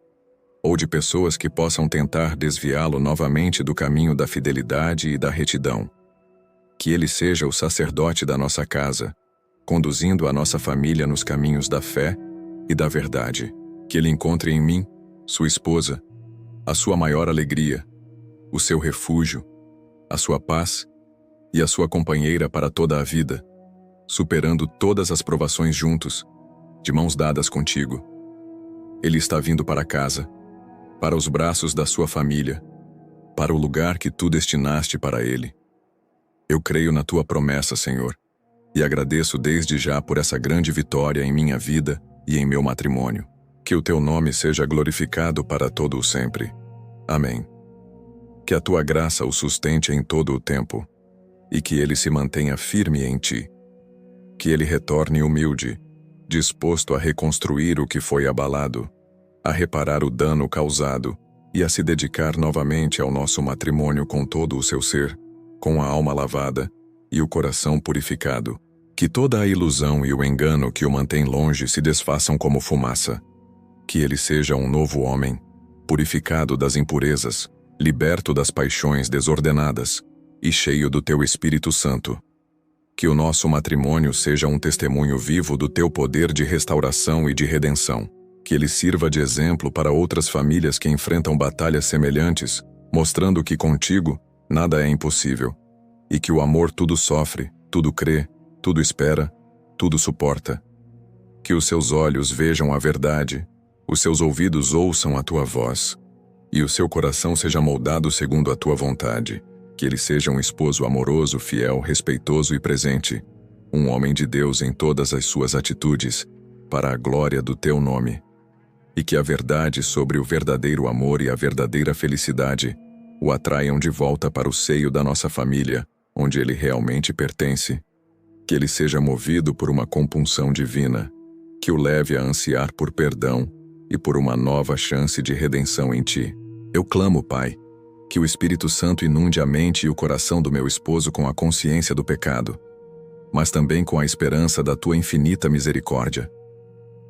ou de pessoas que possam tentar desviá-lo novamente do caminho da fidelidade e da retidão. Que ele seja o sacerdote da nossa casa, conduzindo a nossa família nos caminhos da fé e da verdade. Que ele encontre em mim, sua esposa, a sua maior alegria, o seu refúgio, a sua paz e a sua companheira para toda a vida, superando todas as provações juntos, de mãos dadas contigo. Ele está vindo para casa, para os braços da sua família, para o lugar que tu destinaste para ele. Eu creio na tua promessa, Senhor, e agradeço desde já por essa grande vitória em minha vida e em meu matrimônio. Que o teu nome seja glorificado para todo o sempre. Amém. Que a tua graça o sustente em todo o tempo, e que ele se mantenha firme em ti. Que ele retorne humilde, disposto a reconstruir o que foi abalado, a reparar o dano causado e a se dedicar novamente ao nosso matrimônio com todo o seu ser, com a alma lavada e o coração purificado. Que toda a ilusão e o engano que o mantém longe se desfaçam como fumaça. Que ele seja um novo homem, purificado das impurezas, liberto das paixões desordenadas e cheio do teu Espírito Santo. Que o nosso matrimônio seja um testemunho vivo do teu poder de restauração e de redenção. Que ele sirva de exemplo para outras famílias que enfrentam batalhas semelhantes, mostrando que contigo nada é impossível, e que o amor tudo sofre, tudo crê, tudo espera, tudo suporta. Que os seus olhos vejam a verdade, os seus ouvidos ouçam a tua voz, e o seu coração seja moldado segundo a tua vontade. Que ele seja um esposo amoroso, fiel, respeitoso e presente, um homem de Deus em todas as suas atitudes, para a glória do teu nome. E que a verdade sobre o verdadeiro amor e a verdadeira felicidade o atraiam de volta para o seio da nossa família, onde ele realmente pertence. Que ele seja movido por uma compunção divina, que o leve a ansiar por perdão e por uma nova chance de redenção em ti. Eu clamo, Pai, que o Espírito Santo inunde a mente e o coração do meu esposo com a consciência do pecado, mas também com a esperança da tua infinita misericórdia.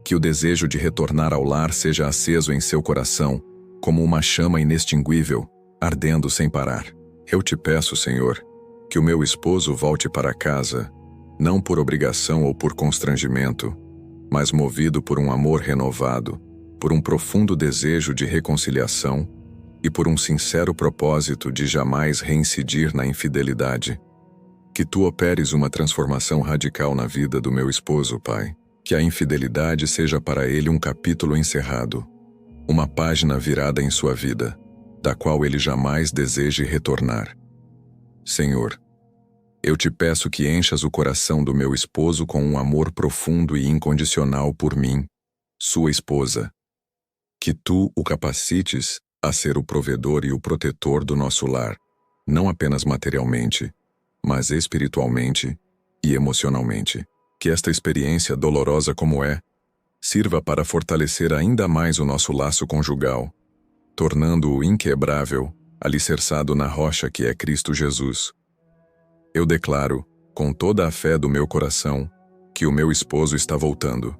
Que o desejo de retornar ao lar seja aceso em seu coração, como uma chama inextinguível, ardendo sem parar. Eu te peço, Senhor, que o meu esposo volte para casa, não por obrigação ou por constrangimento, mas movido por um amor renovado, por um profundo desejo de reconciliação e por um sincero propósito de jamais reincidir na infidelidade. Que tu operes uma transformação radical na vida do meu esposo, Pai. Que a infidelidade seja para ele um capítulo encerrado, uma página virada em sua vida, da qual ele jamais deseje retornar. Senhor, eu te peço que enchas o coração do meu esposo com um amor profundo e incondicional por mim, sua esposa. Que tu o capacites a ser o provedor e o protetor do nosso lar, não apenas materialmente, mas espiritualmente e emocionalmente. Que esta experiência, dolorosa como é, sirva para fortalecer ainda mais o nosso laço conjugal, tornando-o inquebrável, alicerçado na rocha que é Cristo Jesus. Eu declaro, com toda a fé do meu coração, que o meu esposo está voltando.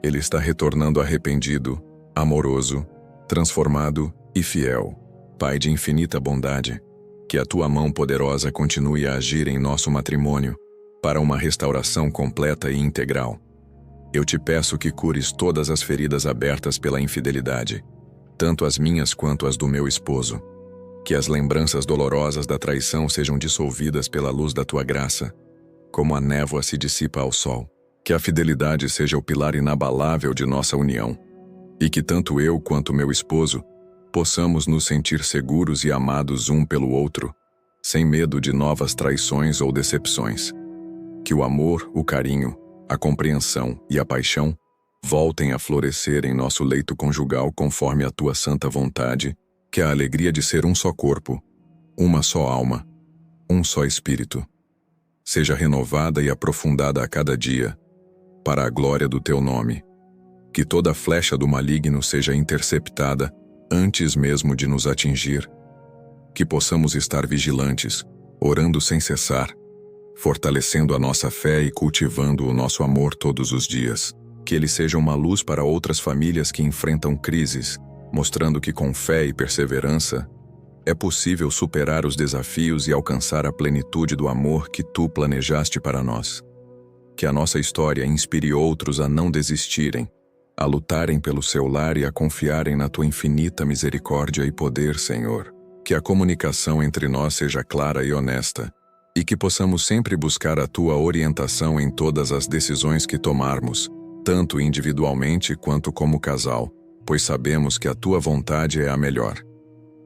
Ele está retornando arrependido, amoroso, transformado e fiel. Pai de infinita bondade, que a tua mão poderosa continue a agir em nosso matrimônio, para uma restauração completa e integral. Eu te peço que cures todas as feridas abertas pela infidelidade, tanto as minhas quanto as do meu esposo. Que as lembranças dolorosas da traição sejam dissolvidas pela luz da tua graça, como a névoa se dissipa ao sol. Que a fidelidade seja o pilar inabalável de nossa união, e que tanto eu quanto meu esposo possamos nos sentir seguros e amados um pelo outro, sem medo de novas traições ou decepções. Que o amor, o carinho, a compreensão e a paixão voltem a florescer em nosso leito conjugal conforme a tua santa vontade, que a alegria de ser um só corpo, uma só alma, um só espírito, seja renovada e aprofundada a cada dia, para a glória do teu nome. Que toda flecha do maligno seja interceptada antes mesmo de nos atingir. Que possamos estar vigilantes, orando sem cessar, fortalecendo a nossa fé e cultivando o nosso amor todos os dias. Que ele seja uma luz para outras famílias que enfrentam crises, mostrando que com fé e perseverança é possível superar os desafios e alcançar a plenitude do amor que tu planejaste para nós. Que a nossa história inspire outros a não desistirem, a lutarem pelo seu lar e a confiarem na tua infinita misericórdia e poder, Senhor. Que a comunicação entre nós seja clara e honesta, e que possamos sempre buscar a tua orientação em todas as decisões que tomarmos, tanto individualmente quanto como casal, pois sabemos que a tua vontade é a melhor.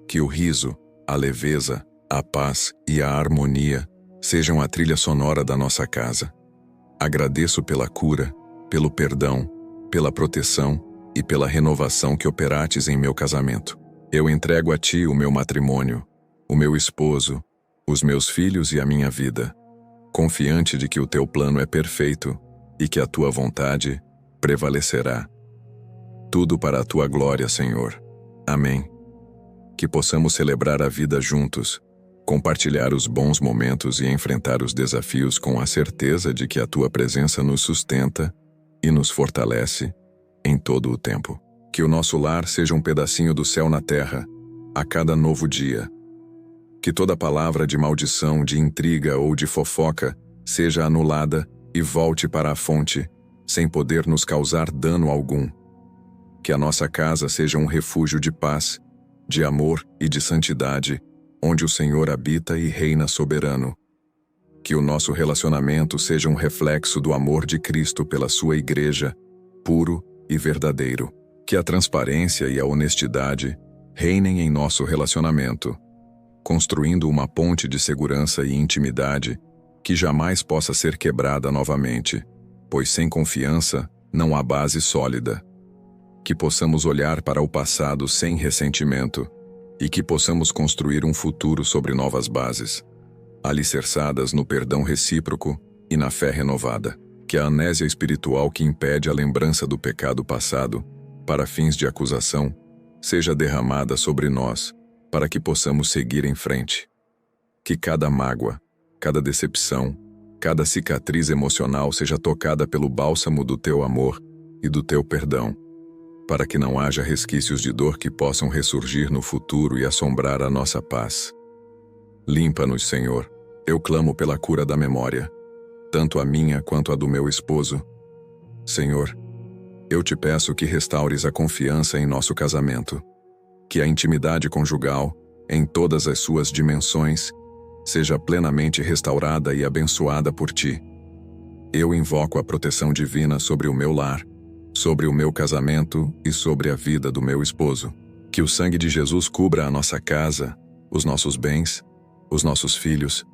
Que o riso, a leveza, a paz e a harmonia sejam a trilha sonora da nossa casa. Agradeço pela cura, pelo perdão, pela proteção e pela renovação que operates em meu casamento. Eu entrego a ti o meu matrimônio, o meu esposo, os meus filhos e a minha vida, confiante de que o teu plano é perfeito e que a tua vontade prevalecerá. Tudo para a tua glória, Senhor. Amém. Que possamos celebrar a vida juntos, compartilhar os bons momentos e enfrentar os desafios com a certeza de que a tua presença nos sustenta e nos fortalece em todo o tempo. Que o nosso lar seja um pedacinho do céu na terra, a cada novo dia. Que toda palavra de maldição, de intriga ou de fofoca seja anulada e volte para a fonte, sem poder nos causar dano algum. Que a nossa casa seja um refúgio de paz, de amor e de santidade, onde o Senhor habita e reina soberano. Que o nosso relacionamento seja um reflexo do amor de Cristo pela sua igreja, puro e verdadeiro. Que a transparência e a honestidade reinem em nosso relacionamento, construindo uma ponte de segurança e intimidade que jamais possa ser quebrada novamente, pois sem confiança não há base sólida. Que possamos olhar para o passado sem ressentimento e que possamos construir um futuro sobre novas bases, alicerçadas no perdão recíproco e na fé renovada. Que a amnésia espiritual que impede a lembrança do pecado passado, para fins de acusação, seja derramada sobre nós, para que possamos seguir em frente. Que cada mágoa, cada decepção, cada cicatriz emocional seja tocada pelo bálsamo do teu amor e do teu perdão, para que não haja resquícios de dor que possam ressurgir no futuro e assombrar a nossa paz. Limpa-nos, Senhor. Eu clamo pela cura da memória, tanto a minha quanto a do meu esposo. Senhor, eu te peço que restaures a confiança em nosso casamento, que a intimidade conjugal, em todas as suas dimensões, seja plenamente restaurada e abençoada por ti. Eu invoco a proteção divina sobre o meu lar, sobre o meu casamento e sobre a vida do meu esposo. Que o sangue de Jesus cubra a nossa casa, os nossos bens, os nossos filhos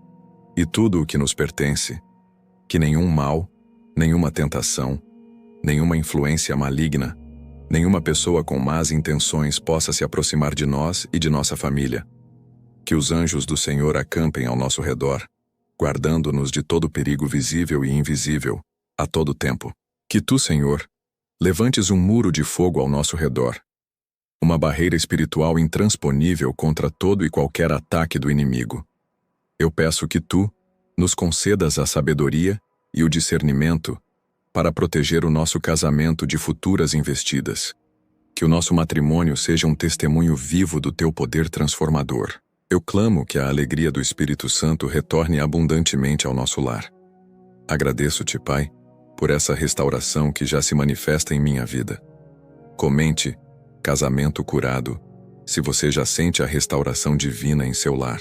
e tudo o que nos pertence. Que nenhum mal, nenhuma tentação, nenhuma influência maligna, nenhuma pessoa com más intenções possa se aproximar de nós e de nossa família. Que os anjos do Senhor acampem ao nosso redor, guardando-nos de todo perigo visível e invisível, a todo tempo. Que tu, Senhor, levantes um muro de fogo ao nosso redor, uma barreira espiritual intransponível contra todo e qualquer ataque do inimigo. Eu peço que tu nos concedas a sabedoria e o discernimento para proteger o nosso casamento de futuras investidas. Que o nosso matrimônio seja um testemunho vivo do teu poder transformador. Eu clamo que a alegria do Espírito Santo retorne abundantemente ao nosso lar. Agradeço-te, Pai, por essa restauração que já se manifesta em minha vida. Comente, casamento curado, se você já sente a restauração divina em seu lar,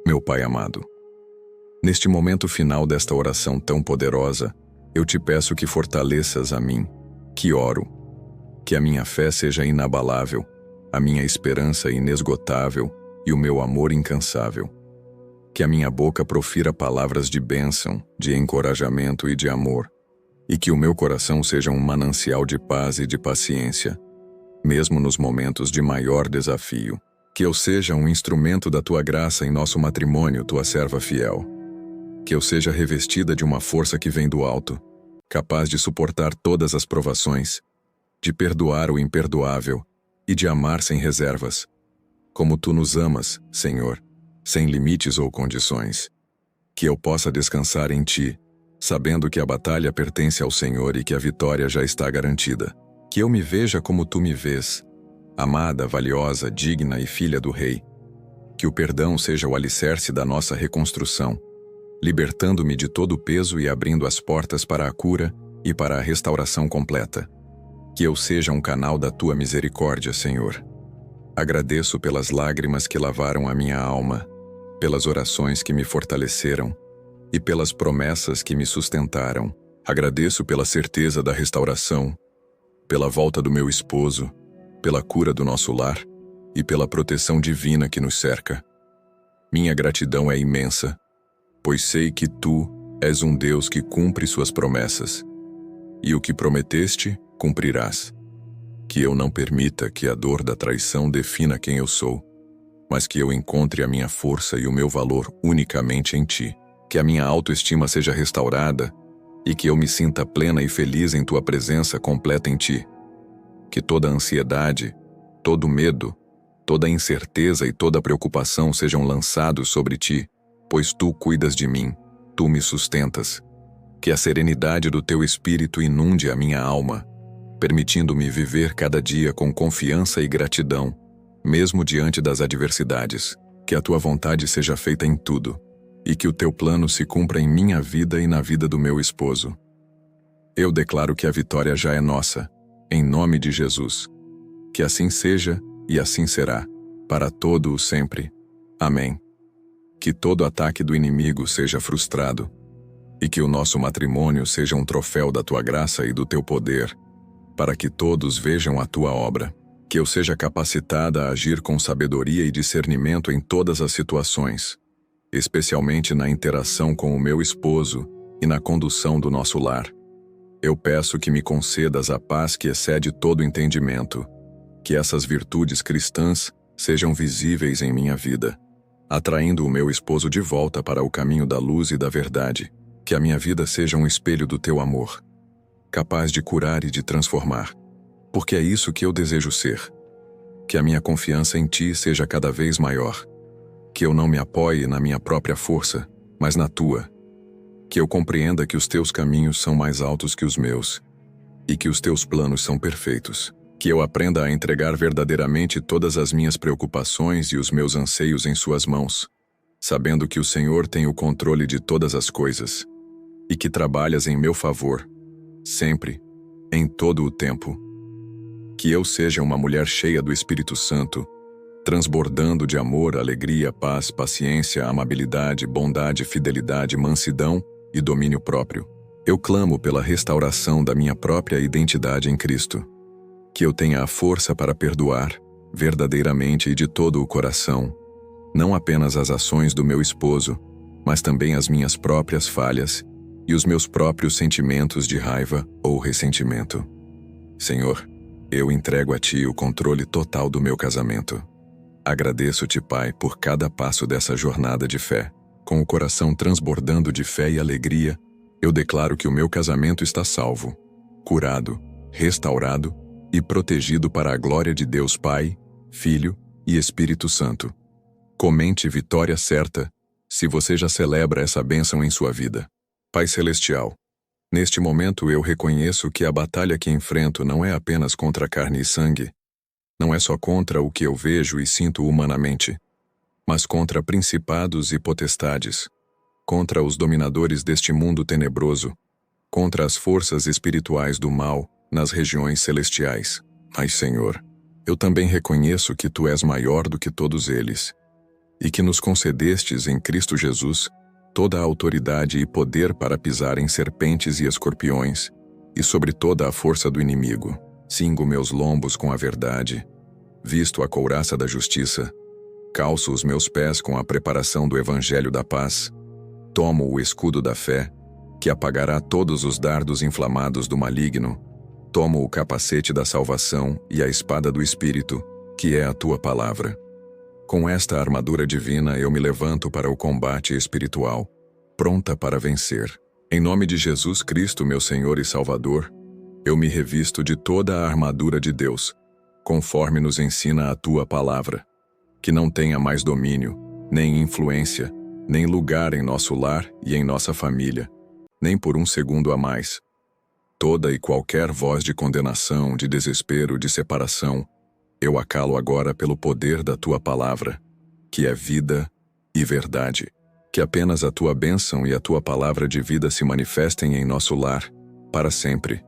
meu Pai amado. Neste momento final desta oração tão poderosa, eu te peço que fortaleças a mim, que oro, que a minha fé seja inabalável, a minha esperança inesgotável e o meu amor incansável. Que a minha boca profira palavras de bênção, de encorajamento e de amor, e que o meu coração seja um manancial de paz e de paciência, mesmo nos momentos de maior desafio. Que eu seja um instrumento da tua graça em nosso matrimônio, tua serva fiel. Que eu seja revestida de uma força que vem do alto, capaz de suportar todas as provações, de perdoar o imperdoável e de amar sem reservas, como tu nos amas, Senhor, sem limites ou condições. Que eu possa descansar em ti, sabendo que a batalha pertence ao Senhor e que a vitória já está garantida. Que eu me veja como tu me vês, amada, valiosa, digna e filha do Rei. Que o perdão seja o alicerce da nossa reconstrução, libertando-me de todo o peso e abrindo as portas para a cura e para a restauração completa. Que eu seja um canal da tua misericórdia, Senhor. Agradeço pelas lágrimas que lavaram a minha alma, pelas orações que me fortaleceram e pelas promessas que me sustentaram. Agradeço pela certeza da restauração, pela volta do meu esposo, pela cura do nosso lar e pela proteção divina que nos cerca. Minha gratidão é imensa, pois sei que tu és um Deus que cumpre suas promessas, e o que prometeste, cumprirás. Que eu não permita que a dor da traição defina quem eu sou, mas que eu encontre a minha força e o meu valor unicamente em ti. Que a minha autoestima seja restaurada e que eu me sinta plena e feliz em tua presença completa em ti. Que toda ansiedade, todo medo, toda incerteza e toda preocupação sejam lançados sobre ti, pois tu cuidas de mim, tu me sustentas. Que a serenidade do teu espírito inunde a minha alma, permitindo-me viver cada dia com confiança e gratidão, mesmo diante das adversidades. Que a tua vontade seja feita em tudo, e que o teu plano se cumpra em minha vida e na vida do meu esposo. Eu declaro que a vitória já é nossa, em nome de Jesus. Que assim seja e assim será, para todo o sempre. Amém. Que todo ataque do inimigo seja frustrado, e que o nosso matrimônio seja um troféu da tua graça e do teu poder, para que todos vejam a tua obra. Que eu seja capacitada a agir com sabedoria e discernimento em todas as situações, especialmente na interação com o meu esposo e na condução do nosso lar. Eu peço que me concedas a paz que excede todo entendimento, que essas virtudes cristãs sejam visíveis em minha vida, atraindo o meu esposo de volta para o caminho da luz e da verdade. Que a minha vida seja um espelho do teu amor, capaz de curar e de transformar, porque é isso que eu desejo ser. Que a minha confiança em ti seja cada vez maior. Que eu não me apoie na minha própria força, mas na tua. Que eu compreenda que os teus caminhos são mais altos que os meus, e que os teus planos são perfeitos. Que eu aprenda a entregar verdadeiramente todas as minhas preocupações e os meus anseios em suas mãos, sabendo que o Senhor tem o controle de todas as coisas, e que trabalhas em meu favor, sempre, em todo o tempo. Que eu seja uma mulher cheia do Espírito Santo, transbordando de amor, alegria, paz, paciência, amabilidade, bondade, fidelidade, mansidão e domínio próprio. Eu clamo pela restauração da minha própria identidade em Cristo. Que eu tenha a força para perdoar, verdadeiramente e de todo o coração, não apenas as ações do meu esposo, mas também as minhas próprias falhas e os meus próprios sentimentos de raiva ou ressentimento. Senhor, eu entrego a ti o controle total do meu casamento. Agradeço-te, Pai, por cada passo dessa jornada de fé. Com o coração transbordando de fé e alegria, eu declaro que o meu casamento está salvo, curado, restaurado e protegido para a glória de Deus Pai, Filho e Espírito Santo. Comente vitória certa, se você já celebra essa bênção em sua vida. Pai Celestial, neste momento eu reconheço que a batalha que enfrento não é apenas contra carne e sangue, não é só contra o que eu vejo e sinto humanamente, mas contra principados e potestades, contra os dominadores deste mundo tenebroso, contra as forças espirituais do mal nas regiões celestiais. Mas, Senhor, Eu também reconheço que tu és maior do que todos eles, e que nos concedestes em Cristo Jesus toda a autoridade e poder para pisar em serpentes e escorpiões, e sobre toda a força do inimigo. Cingo meus lombos com a verdade, visto a couraça da justiça, calço os meus pés com a preparação do evangelho da paz, tomo o escudo da fé, que apagará todos os dardos inflamados do maligno, tomo o capacete da salvação e a espada do Espírito, que é a tua palavra. Com esta armadura divina eu me levanto para o combate espiritual, pronta para vencer. Em nome de Jesus Cristo, meu Senhor e Salvador, eu me revisto de toda a armadura de Deus, conforme nos ensina a tua palavra, que não tenha mais domínio, nem influência, nem lugar em nosso lar e em nossa família, nem por um segundo a mais. Toda e qualquer voz de condenação, de desespero, de separação, eu a calo agora pelo poder da tua palavra, que é vida e verdade. Que apenas a tua bênção e a tua palavra de vida se manifestem em nosso lar, para sempre.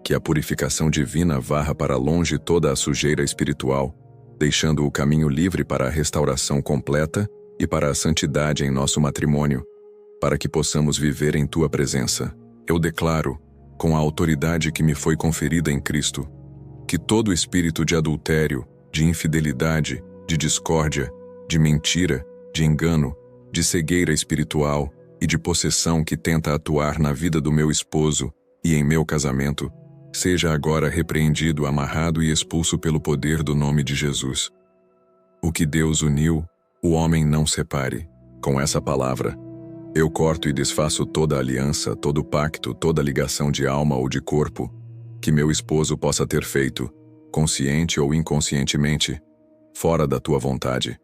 Que a purificação divina varra para longe toda a sujeira espiritual, deixando o caminho livre para a restauração completa e para a santidade em nosso matrimônio, para que possamos viver em tua presença. Eu declaro, com a autoridade que me foi conferida em Cristo, que todo espírito de adultério, de infidelidade, de discórdia, de mentira, de engano, de cegueira espiritual e de possessão que tenta atuar na vida do meu esposo e em meu casamento, seja agora repreendido, amarrado e expulso pelo poder do nome de Jesus. O que Deus uniu, o homem não separe. Com essa palavra, eu corto e desfaço toda aliança, todo pacto, toda ligação de alma ou de corpo que meu esposo possa ter feito, consciente ou inconscientemente, fora da tua vontade.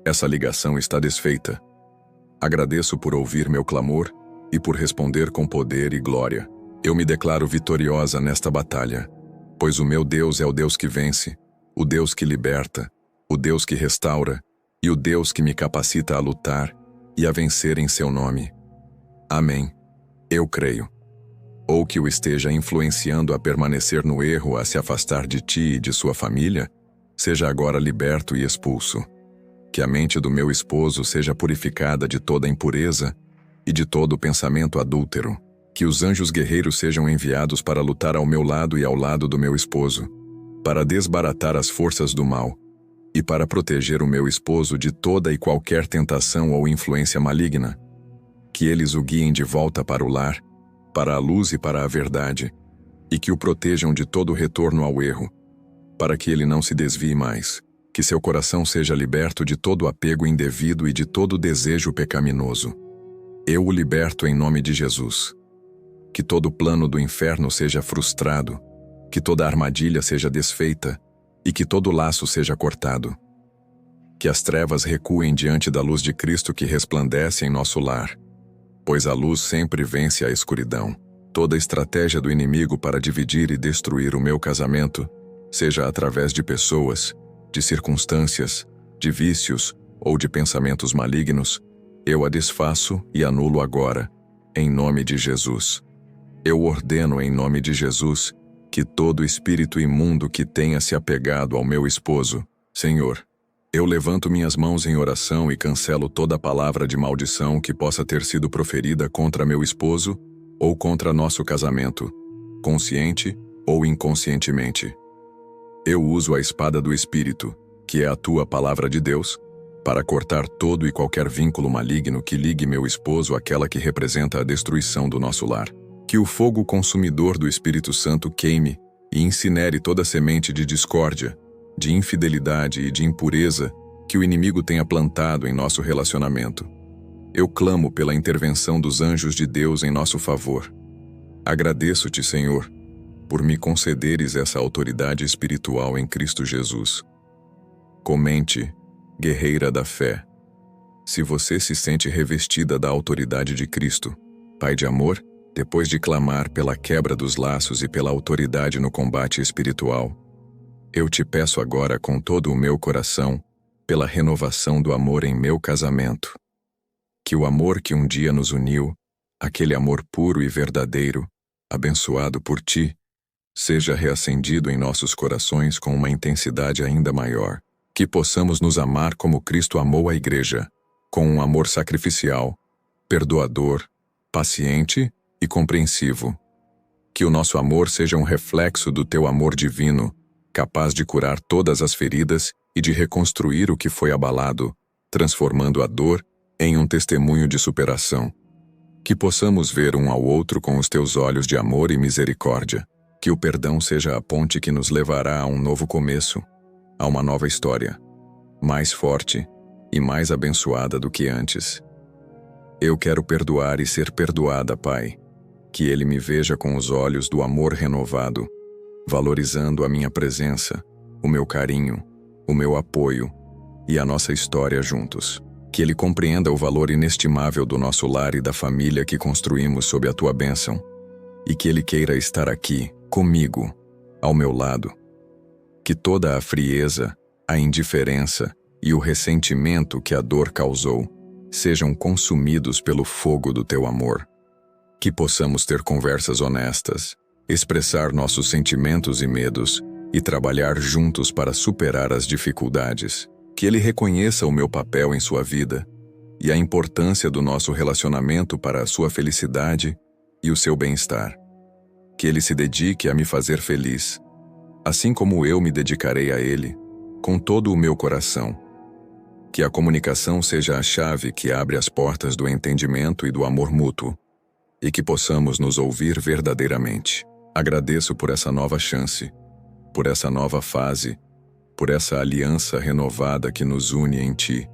Essa ligação está desfeita. Agradeço por ouvir meu clamor e por responder com poder e glória. Eu me declaro vitoriosa nesta batalha, pois o meu Deus é o Deus que vence, o Deus que liberta, o Deus que restaura e o Deus que me capacita a lutar e a vencer em seu nome. Amém. Eu creio. Ou que o esteja influenciando a permanecer no erro, a se afastar de ti e de sua família, seja agora liberto e expulso. Que a mente do meu esposo seja purificada de toda impureza e de todo pensamento adúltero. Que os anjos guerreiros sejam enviados para lutar ao meu lado e ao lado do meu esposo, para desbaratar as forças do mal e para proteger o meu esposo de toda e qualquer tentação ou influência maligna. Que eles o guiem de volta para o lar, para a luz e para a verdade, e que o protejam de todo retorno ao erro, para que ele não se desvie mais. Que seu coração seja liberto de todo apego indevido e de todo desejo pecaminoso. Eu o liberto em nome de Jesus. Que todo plano do inferno seja frustrado, que toda armadilha seja desfeita e que todo laço seja cortado. Que as trevas recuem diante da luz de Cristo que resplandece em nosso lar, pois a luz sempre vence a escuridão. Toda estratégia do inimigo para dividir e destruir o meu casamento, seja através de pessoas, de circunstâncias, de vícios ou de pensamentos malignos, eu a desfaço e anulo agora, em nome de Jesus. Eu ordeno em nome de Jesus que todo espírito imundo que tenha se apegado ao meu esposo, Senhor, eu levanto minhas mãos em oração e cancelo toda palavra de maldição que possa ter sido proferida contra meu esposo ou contra nosso casamento, consciente ou inconscientemente. Eu uso a espada do Espírito, que é a tua palavra de Deus, para cortar todo e qualquer vínculo maligno que ligue meu esposo àquela que representa a destruição do nosso lar. Que o fogo consumidor do Espírito Santo queime e incinere toda semente de discórdia, de infidelidade e de impureza que o inimigo tenha plantado em nosso relacionamento. Eu clamo pela intervenção dos anjos de Deus em nosso favor. Agradeço-te, Senhor, por me concederes essa autoridade espiritual em Cristo Jesus. Comente, guerreira da fé. Se você se sente revestida da autoridade de Cristo, Pai de amor, depois de clamar pela quebra dos laços e pela autoridade no combate espiritual, eu te peço agora com todo o meu coração pela renovação do amor em meu casamento. Que o amor que um dia nos uniu, aquele amor puro e verdadeiro, abençoado por ti, seja reacendido em nossos corações com uma intensidade ainda maior, que possamos nos amar como Cristo amou a Igreja, com um amor sacrificial, perdoador, paciente e compreensivo. Que o nosso amor seja um reflexo do teu amor divino, capaz de curar todas as feridas e de reconstruir o que foi abalado, transformando a dor em um testemunho de superação. Que possamos ver um ao outro com os teus olhos de amor e misericórdia. Que o perdão seja a ponte que nos levará a um novo começo, a uma nova história, mais forte e mais abençoada do que antes. Eu quero perdoar e ser perdoada, Pai. Que Ele me veja com os olhos do amor renovado, valorizando a minha presença, o meu carinho, o meu apoio e a nossa história juntos. Que Ele compreenda o valor inestimável do nosso lar e da família que construímos sob a Tua bênção. E que Ele queira estar aqui, comigo, ao meu lado. Que toda a frieza, a indiferença e o ressentimento que a dor causou sejam consumidos pelo fogo do Teu amor. Que possamos ter conversas honestas, expressar nossos sentimentos e medos e trabalhar juntos para superar as dificuldades. Que Ele reconheça o meu papel em sua vida e a importância do nosso relacionamento para a sua felicidade e o seu bem-estar. Que Ele se dedique a me fazer feliz, assim como eu me dedicarei a Ele, com todo o meu coração. Que a comunicação seja a chave que abre as portas do entendimento e do amor mútuo, e que possamos nos ouvir verdadeiramente. Agradeço por essa nova chance, por essa nova fase, por essa aliança renovada que nos une em Ti.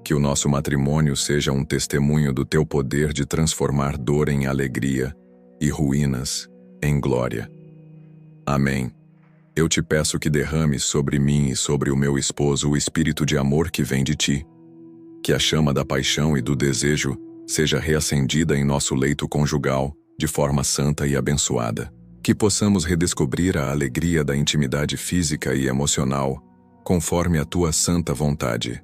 Que o nosso matrimônio seja um testemunho do Teu poder de transformar dor em alegria e ruínas em glória. Amém. Eu te peço que derrames sobre mim e sobre o meu esposo o espírito de amor que vem de Ti. Que a chama da paixão e do desejo seja reacendida em nosso leito conjugal de forma santa e abençoada. Que possamos redescobrir a alegria da intimidade física e emocional, conforme a Tua santa vontade.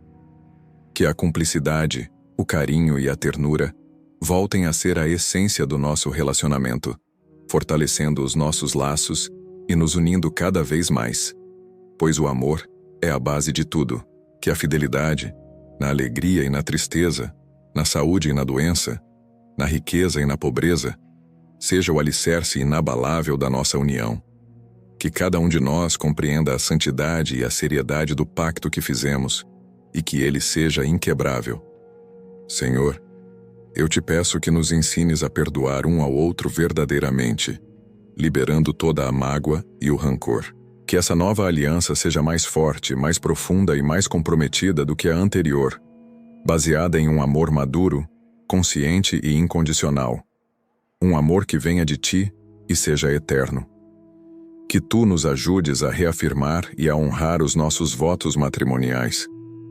Que a cumplicidade, o carinho e a ternura voltem a ser a essência do nosso relacionamento, fortalecendo os nossos laços e nos unindo cada vez mais. Pois o amor é a base de tudo. Que a fidelidade, na alegria e na tristeza, na saúde e na doença, na riqueza e na pobreza, seja o alicerce inabalável da nossa união. Que cada um de nós compreenda a santidade e a seriedade do pacto que fizemos e que ele seja inquebrável. Senhor, eu te peço que nos ensines a perdoar um ao outro verdadeiramente, liberando toda a mágoa e o rancor. Que essa nova aliança seja mais forte, mais profunda e mais comprometida do que a anterior, baseada em um amor maduro, consciente e incondicional. Um amor que venha de Ti e seja eterno. Que Tu nos ajudes a reafirmar e a honrar os nossos votos matrimoniais,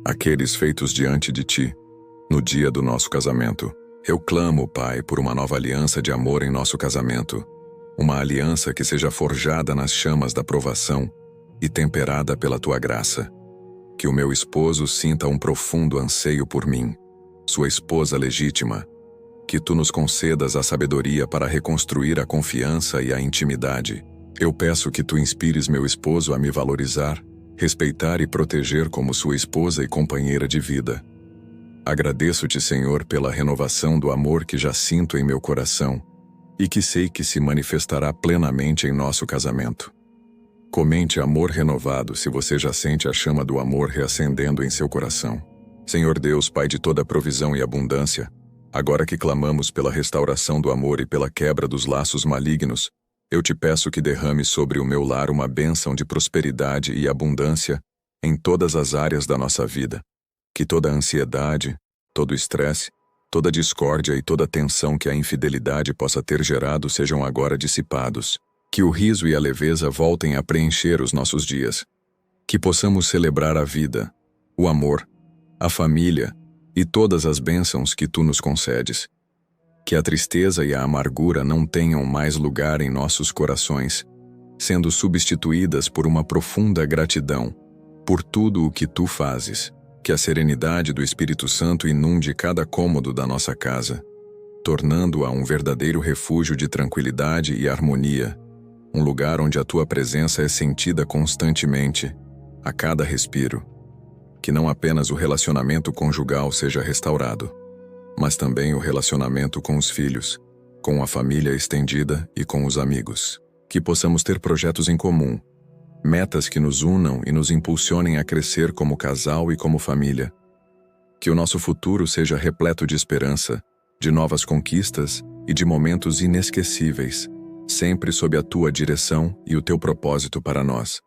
aqueles feitos diante de Ti, no dia do nosso casamento. Eu clamo, Pai, por uma nova aliança de amor em nosso casamento, uma aliança que seja forjada nas chamas da provação e temperada pela Tua graça. Que o meu esposo sinta um profundo anseio por mim, sua esposa legítima. Que Tu nos concedas a sabedoria para reconstruir a confiança e a intimidade. Eu peço que Tu inspires meu esposo a me valorizar, respeitar e proteger como sua esposa e companheira de vida. Agradeço-Te, Senhor, pela renovação do amor que já sinto em meu coração e que sei que se manifestará plenamente em nosso casamento. Comente amor renovado se você já sente a chama do amor reacendendo em seu coração. Senhor Deus, Pai de toda provisão e abundância, agora que clamamos pela restauração do amor e pela quebra dos laços malignos, eu Te peço que derrame sobre o meu lar uma bênção de prosperidade e abundância em todas as áreas da nossa vida. Que toda a ansiedade, todo o estresse, toda a discórdia e toda a tensão que a infidelidade possa ter gerado sejam agora dissipados. Que o riso e a leveza voltem a preencher os nossos dias. Que possamos celebrar a vida, o amor, a família e todas as bênçãos que Tu nos concedes. Que a tristeza e a amargura não tenham mais lugar em nossos corações, sendo substituídas por uma profunda gratidão por tudo o que Tu fazes. Que a serenidade do Espírito Santo inunde cada cômodo da nossa casa, tornando-a um verdadeiro refúgio de tranquilidade e harmonia, um lugar onde a tua presença é sentida constantemente, a cada respiro. Que não apenas o relacionamento conjugal seja restaurado, mas também o relacionamento com os filhos, com a família estendida e com os amigos. Que possamos ter projetos em comum, metas que nos unam e nos impulsionem a crescer como casal e como família. Que o nosso futuro seja repleto de esperança, de novas conquistas e de momentos inesquecíveis, sempre sob a tua direção e o teu propósito para nós.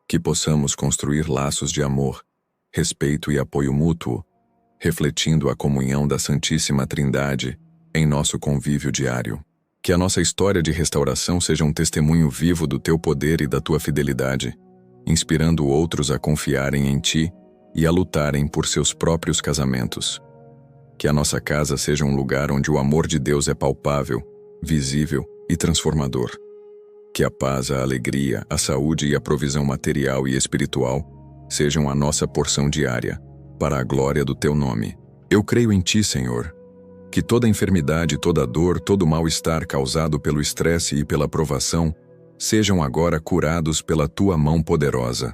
Que possamos construir laços de amor, respeito e apoio mútuo, refletindo a comunhão da Santíssima Trindade em nosso convívio diário. Que a nossa história de restauração seja um testemunho vivo do teu poder e da tua fidelidade, inspirando outros a confiarem em ti e a lutarem por seus próprios casamentos. Que a nossa casa seja um lugar onde o amor de Deus é palpável, visível e transformador. Que a paz, a alegria, a saúde e a provisão material e espiritual sejam a nossa porção diária, para a glória do teu nome. Eu creio em ti, Senhor. Que toda enfermidade, toda dor, todo mal-estar causado pelo estresse e pela provação sejam agora curados pela tua mão poderosa.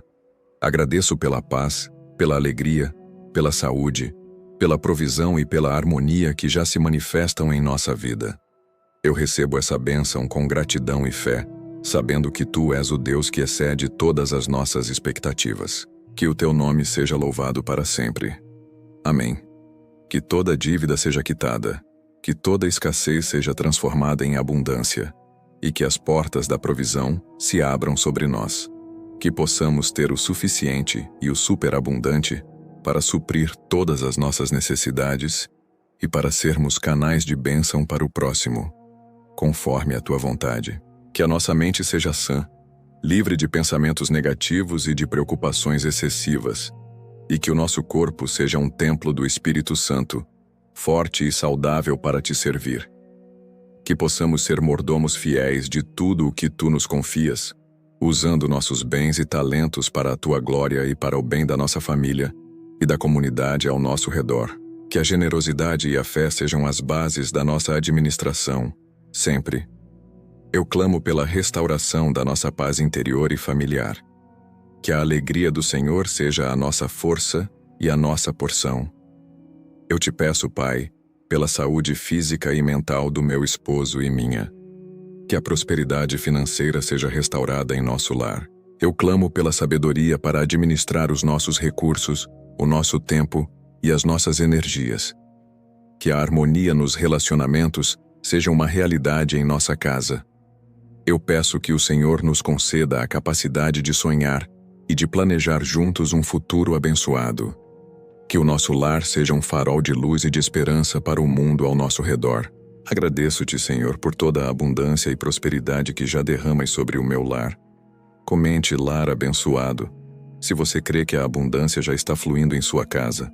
Agradeço pela paz, pela alegria, pela saúde, pela provisão e pela harmonia que já se manifestam em nossa vida. Eu recebo essa bênção com gratidão e fé, sabendo que tu és o Deus que excede todas as nossas expectativas. Que o teu nome seja louvado para sempre. Amém. Que toda dívida seja quitada, que toda escassez seja transformada em abundância, e que as portas da provisão se abram sobre nós. Que possamos ter o suficiente e o superabundante para suprir todas as nossas necessidades e para sermos canais de bênção para o próximo, conforme a tua vontade. Que a nossa mente seja sã, livre de pensamentos negativos e de preocupações excessivas, e que o nosso corpo seja um templo do Espírito Santo, forte e saudável para te servir. Que possamos ser mordomos fiéis de tudo o que tu nos confias, usando nossos bens e talentos para a tua glória e para o bem da nossa família e da comunidade ao nosso redor. Que a generosidade e a fé sejam as bases da nossa administração, sempre. Eu clamo pela restauração da nossa paz interior e familiar. Que a alegria do Senhor seja a nossa força e a nossa porção. Eu te peço, Pai, pela saúde física e mental do meu esposo e minha. Que a prosperidade financeira seja restaurada em nosso lar. Eu clamo pela sabedoria para administrar os nossos recursos, o nosso tempo e as nossas energias. Que a harmonia nos relacionamentos seja uma realidade em nossa casa. Eu peço que o Senhor nos conceda a capacidade de sonhar e de planejar juntos um futuro abençoado. Que o nosso lar seja um farol de luz e de esperança para o mundo ao nosso redor. Agradeço-te, Senhor, por toda a abundância e prosperidade que já derramas sobre o meu lar. Comente lar abençoado, se você crê que a abundância já está fluindo em sua casa.